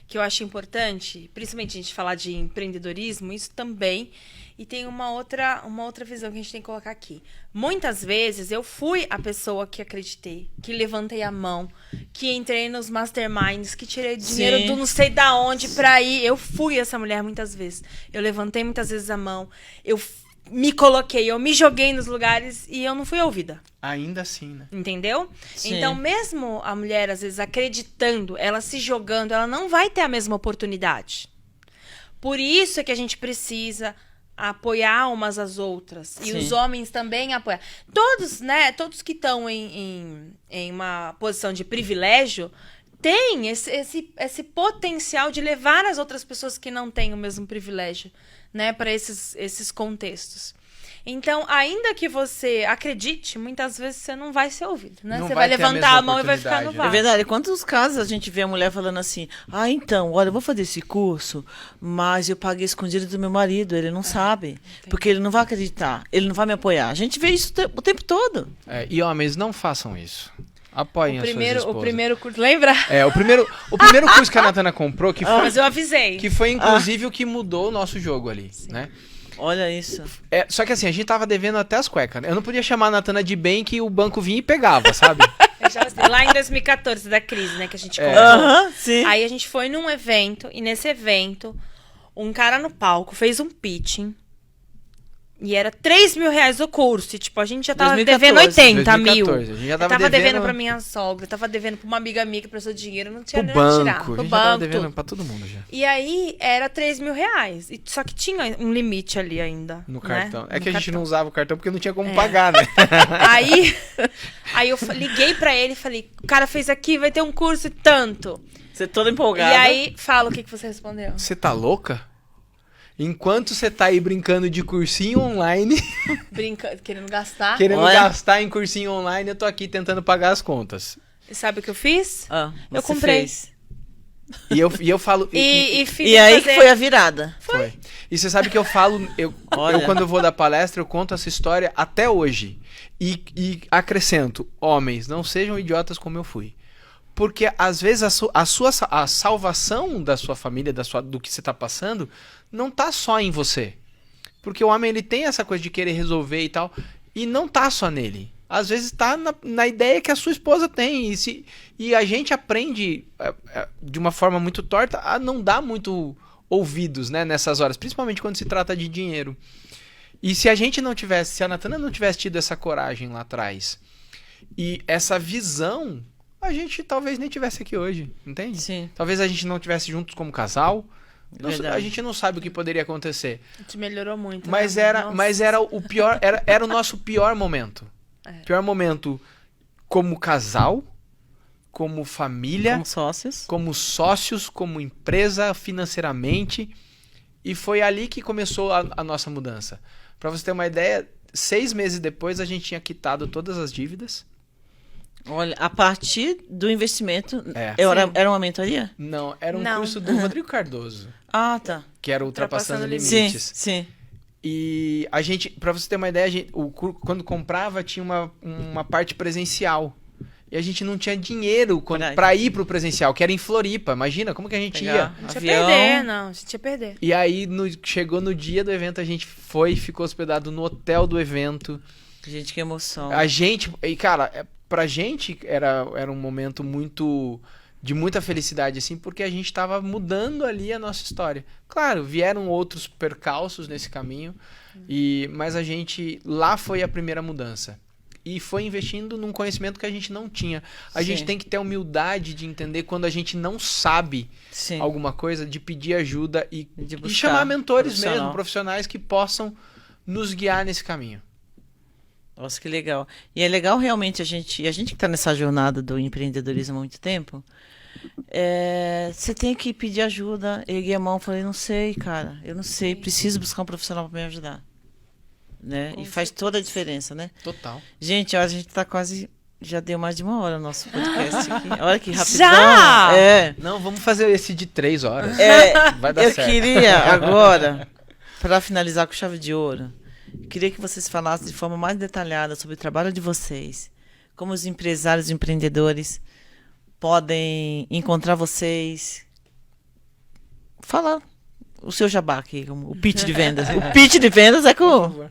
C: que eu acho importante, principalmente a gente falar de empreendedorismo, isso também. E tem uma outra visão que a gente tem que colocar aqui. Muitas vezes eu fui a pessoa que acreditei, que levantei a mão, que entrei nos masterminds, que tirei dinheiro
A: Sim.
C: do não sei da onde pra ir. Eu fui essa mulher muitas vezes. Eu levantei muitas vezes a mão. Eu me coloquei, eu me joguei nos lugares e eu não fui ouvida.
B: Ainda assim, né?
C: Entendeu?
A: Sim.
C: Então, mesmo a mulher, às vezes, acreditando, ela se jogando, ela não vai ter a mesma oportunidade. Por isso é que a gente precisa apoiar umas às outras. E
A: Sim.
C: os homens também apoiar. Todos, né? Todos que estão em uma posição de privilégio têm esse potencial de levar as outras pessoas que não têm o mesmo privilégio, né, para esses contextos. Então, ainda que você acredite, muitas vezes você não vai ser ouvido, né?
B: Não
C: Você
B: vai
C: vai
B: ter a
C: levantar
B: mesma
C: a mão e vai ficar no
B: oportunidade,
A: É
C: vácuo.
A: verdade. Quantos casos a gente vê a mulher falando assim, então, olha, eu vou fazer esse curso, mas eu paguei escondido do meu marido, ele não sabe, porque ele não vai acreditar, ele não vai me apoiar. A gente vê isso o tempo todo.
B: E homens, não façam isso. Apoiem as suas esposas.
C: O primeiro curso, lembra?
B: O primeiro curso que a Natana comprou, que foi,
C: Mas eu avisei.
B: que foi inclusive o que mudou o nosso jogo ali, né?
A: Olha isso.
B: Só que assim, a gente tava devendo até as cuecas, né? Eu não podia chamar a Natana de bem que o banco vinha e pegava, sabe?
C: Eu já avisei. Lá em 2014, da crise, né, que a gente contou.
A: Aham, sim.
C: Aí a gente foi num evento, e nesse evento, um cara no palco fez um pitching. E era R$3.000 o curso. E, tipo, a gente já tava
A: 2014,
C: devendo 80 mil.
B: 2014, a gente já
C: Eu
B: tava
C: tava devendo
B: devendo
C: pra minha sogra, tava devendo pra uma amiga minha que prestou dinheiro, não tinha
B: Pro
C: nem onde tirar.
B: banco. A
C: Pro
B: gente já tava
C: banco,
B: devendo
C: tudo.
B: pra todo mundo já.
C: E aí, era R$3.000. Só que tinha um limite ali ainda.
B: No
C: né?
B: cartão. É
C: No
B: que a gente
C: cartão.
B: não usava o cartão porque não tinha como pagar, né?
C: Aí eu liguei pra ele e falei, o cara fez aqui, vai ter um curso e tanto.
A: Você toda empolgada.
C: E aí, fala o que você respondeu.
B: Você tá louca? Enquanto você tá aí brincando de cursinho online,
C: Querendo gastar.
B: querendo
A: Olha.
B: gastar em cursinho online, eu tô aqui tentando pagar as contas.
C: E sabe o que eu fiz?
A: Você
C: Eu comprei.
A: fez.
B: E eu falo...
C: E fiz
A: E aí que
C: fazer...
A: foi a virada.
B: Foi. E você sabe que eu falo...
A: Olha.
B: Eu, quando eu vou dar palestra, eu conto essa história até hoje. E acrescento, homens, não sejam idiotas como eu fui. Porque, às vezes, a salvação da sua família, do que você tá passando, não tá só em você. Porque o homem, ele tem essa coisa de querer resolver e tal, e não tá só nele. Às vezes tá na ideia que a sua esposa tem. E a gente aprende, de uma forma muito torta, a não dar muito ouvidos, né, nessas horas. Principalmente quando se trata de dinheiro. E se a Natana não tivesse tido essa coragem lá atrás, e essa visão, a gente talvez nem tivesse aqui hoje, entende?
A: Sim.
B: Talvez a gente não tivesse juntos como casal.
A: Verdade.
B: A gente não sabe o que poderia acontecer.
C: A gente melhorou muito.
B: Mas
C: né?
B: era,
C: Nossa.
B: mas era o pior, era o nosso pior momento. Pior momento como casal, como família,
A: Como sócios.
B: como sócios, como empresa, financeiramente. E foi ali que começou a nossa mudança. Para você ter uma ideia, 6 meses depois a gente tinha quitado todas as dívidas.
A: Olha, a partir do investimento,
B: É.
A: era uma mentoria?
B: Não, era um
C: Não.
B: curso do Rodrigo Cardoso,
A: Ah, tá.
B: que era Ultrapassando
C: Ultrapassando
B: Limites.
A: Sim, sim.
B: E a gente, pra você ter uma ideia, quando comprava tinha uma parte presencial. E a gente não tinha dinheiro
A: Verdade.
B: pra ir pro presencial, que era em Floripa. Imagina, como que a gente
A: Pegar
B: ia?
C: A gente
A: avião.
C: ia perder, não. A gente ia perder.
B: E aí, chegou no dia do evento, a gente ficou hospedado no hotel do evento.
A: Gente, que emoção.
B: A gente, e cara, pra gente era um momento de muita felicidade, assim, porque a gente tava mudando ali a nossa história. Claro, vieram outros percalços nesse caminho, mas a gente, lá foi a primeira mudança. E foi investindo num conhecimento que a gente não tinha. A
A: Sim.
B: gente tem que ter humildade de entender quando a gente não sabe
A: Sim.
B: alguma coisa, de pedir ajuda e
A: buscar
B: chamar mentores
A: profissional.
B: mesmo, profissionais que possam nos guiar nesse caminho.
A: Nossa, que legal. E é legal realmente a gente que está nessa jornada do empreendedorismo há muito tempo, você tem que pedir ajuda. Eu ergui a mão e falei, não sei, cara, eu não sei, preciso buscar um profissional para me ajudar. Né? E faz toda a diferença, né?
B: Total.
A: Gente, ó, a gente está quase Já deu mais de 1 hora o nosso podcast aqui. Olha que rapidão.
C: Já?
B: Não, vamos fazer esse de 3 horas. Vai dar
A: Eu
B: certo.
A: queria agora, para finalizar com chave de ouro, queria que vocês falassem de forma mais detalhada sobre o trabalho de vocês, como os empresários e empreendedores podem encontrar vocês. Fala o seu jabá aqui, o pitch de vendas. O pitch de vendas é com...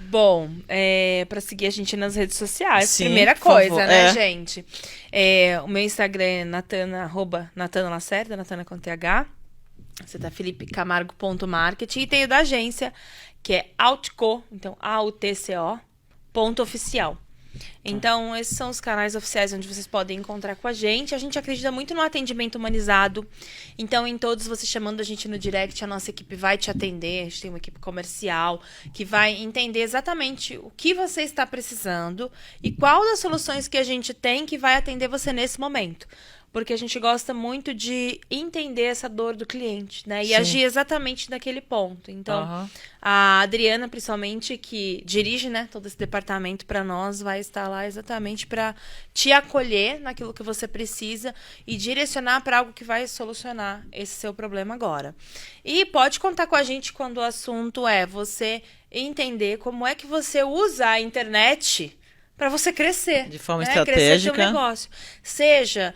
C: Bom, para seguir a gente nas redes sociais,
A: Sim,
C: primeira
A: por
C: coisa,
A: favor,
C: né, gente? O meu Instagram é Natana Lacerda, Natana com TH. Você tá felipecamargo.marketing. E tem o da agência, que é Outco, então AUTCO.oficial. Então, esses são os canais oficiais onde vocês podem encontrar com a gente. A gente acredita muito no atendimento humanizado. Então, em todos, você chamando a gente no direct, a nossa equipe vai te atender. A gente tem uma equipe comercial que vai entender exatamente o que você está precisando e qual das soluções que a gente tem que vai atender você nesse momento. Porque a gente gosta muito de entender essa dor do cliente, né? E
A: Sim.
C: agir exatamente naquele ponto. Então,
A: Aham.
C: a Adriana, principalmente, que dirige, né, todo esse departamento para nós, vai estar lá exatamente para te acolher naquilo que você precisa e direcionar para algo que vai solucionar esse seu problema agora. E pode contar com a gente quando o assunto é você entender como é que você usa a internet para você crescer.
A: De forma
C: Crescer
A: estratégica.
C: seu negócio. Seja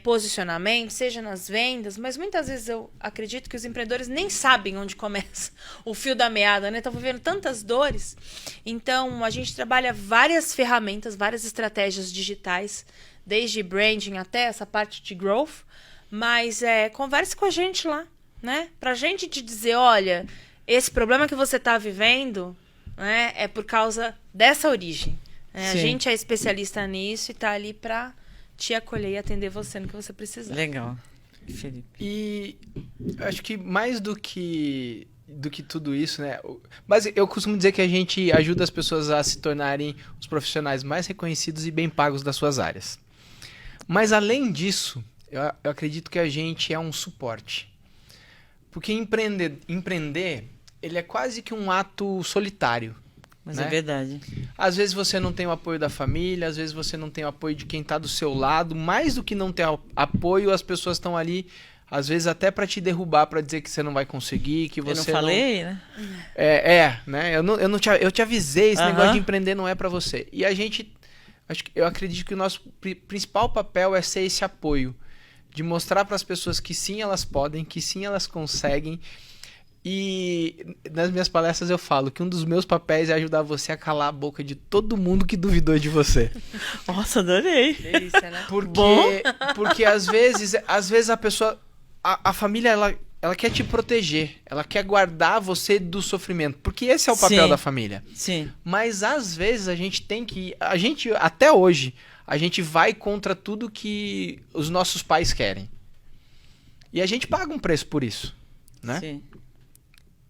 C: posicionamento, seja nas vendas, mas muitas vezes eu acredito que os empreendedores nem sabem onde começa o fio da meada, né? Estão vivendo tantas dores. Então, a gente trabalha várias ferramentas, várias estratégias digitais, desde branding até essa parte de growth, mas converse com a gente lá, né? Pra gente te dizer, olha, esse problema que você está vivendo, né, é por causa dessa origem. A
A: Sim.
C: gente é especialista nisso e tá ali pra te acolher e atender você no que você precisar.
A: Legal, Felipe.
B: E acho que mais do que tudo isso, né? Mas eu costumo dizer que a gente ajuda as pessoas a se tornarem os profissionais mais reconhecidos e bem pagos das suas áreas. Mas além disso, eu acredito que a gente é um suporte. Porque empreender, ele é quase que um ato solitário.
A: Mas
B: né?
A: é verdade.
B: Às vezes você não tem o apoio da família, às vezes você não tem o apoio de quem está do seu lado. Mais do que não ter apoio, as pessoas estão ali, às vezes até para te derrubar, para dizer que você não vai conseguir, que você
A: Eu não falei, né?
B: né? Eu te avisei, esse
A: Aham.
B: negócio de empreender não é para você. E a gente, eu acredito que o nosso principal papel é ser esse apoio, de mostrar para as pessoas que sim, elas podem, que sim, elas conseguem. E nas minhas palestras eu falo que um dos meus papéis é ajudar você a calar a boca de todo mundo que duvidou de você.
A: Nossa, adorei.
C: Delícia, né?
B: Porque às vezes a pessoa, a família, ela quer te proteger, ela quer guardar você do sofrimento, porque esse é o papel
A: Sim.
B: da família.
A: Sim.
B: Mas às vezes a gente tem que, até hoje, a gente vai contra tudo que os nossos pais querem. E a gente paga um preço por isso, né?
A: Sim.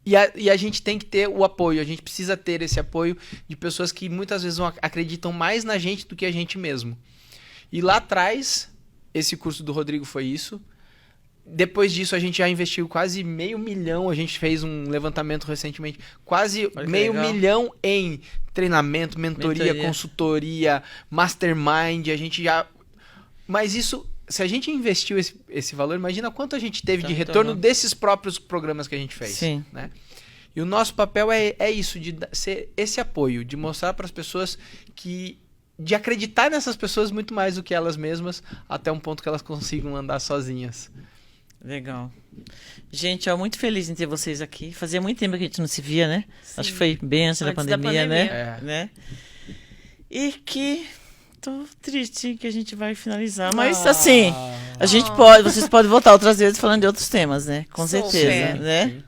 B: E a gente tem que ter o apoio, a gente precisa ter esse apoio de pessoas que muitas vezes acreditam mais na gente do que a gente mesmo. E lá atrás, esse curso do Rodrigo foi isso. Depois disso, a gente já investiu quase $500 mil, a gente fez um levantamento recentemente, quase
A: Olha que
B: $500
A: legal.
B: mil em treinamento, mentoria, consultoria, mastermind, a gente já... Mas isso... Se a gente investiu esse valor, imagina quanto a gente teve
A: Tá
B: de retorno
A: retornando.
B: desses próprios programas que a gente fez.
A: Sim.
B: Né? E o nosso papel é isso, de ser esse apoio, de mostrar para as pessoas de acreditar nessas pessoas muito mais do que elas mesmas, até um ponto que elas consigam andar sozinhas.
A: Legal. Gente, muito feliz em ter vocês aqui. Fazia muito tempo que a gente não se via, né?
C: Sim.
A: Acho que foi bem antes da
C: Antes da
A: pandemia,
C: pandemia.
A: né? E que tô triste que a gente vai finalizar. Mas assim, vocês podem voltar outras vezes falando de outros temas, né? Com
C: Super.
A: certeza, né?
B: Sim.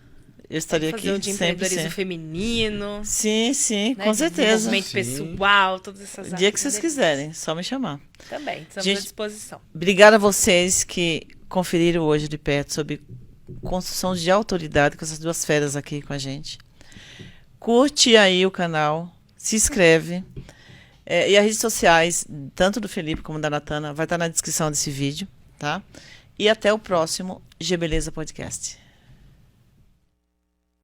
A: Eu estaria
C: Fazer
A: aqui
C: o de
A: sempre.
C: empreendedorismo feminino,
A: Sim, sim,
C: né,
A: com
C: de
A: certeza.
C: desenvolvimento
B: Sim.
C: pessoal, todas essas
A: O dia
C: áreas.
A: que vocês quiserem, só me chamar.
C: Também, estamos
A: Gente,
C: à disposição.
A: Obrigada a vocês que conferiram hoje de perto sobre construção de autoridade com essas duas feras aqui com a gente. Curte aí o canal, se inscreve. E as redes sociais, tanto do Felipe como da Natana, vai estar na descrição desse vídeo, tá? E até o próximo G Beleza Podcast.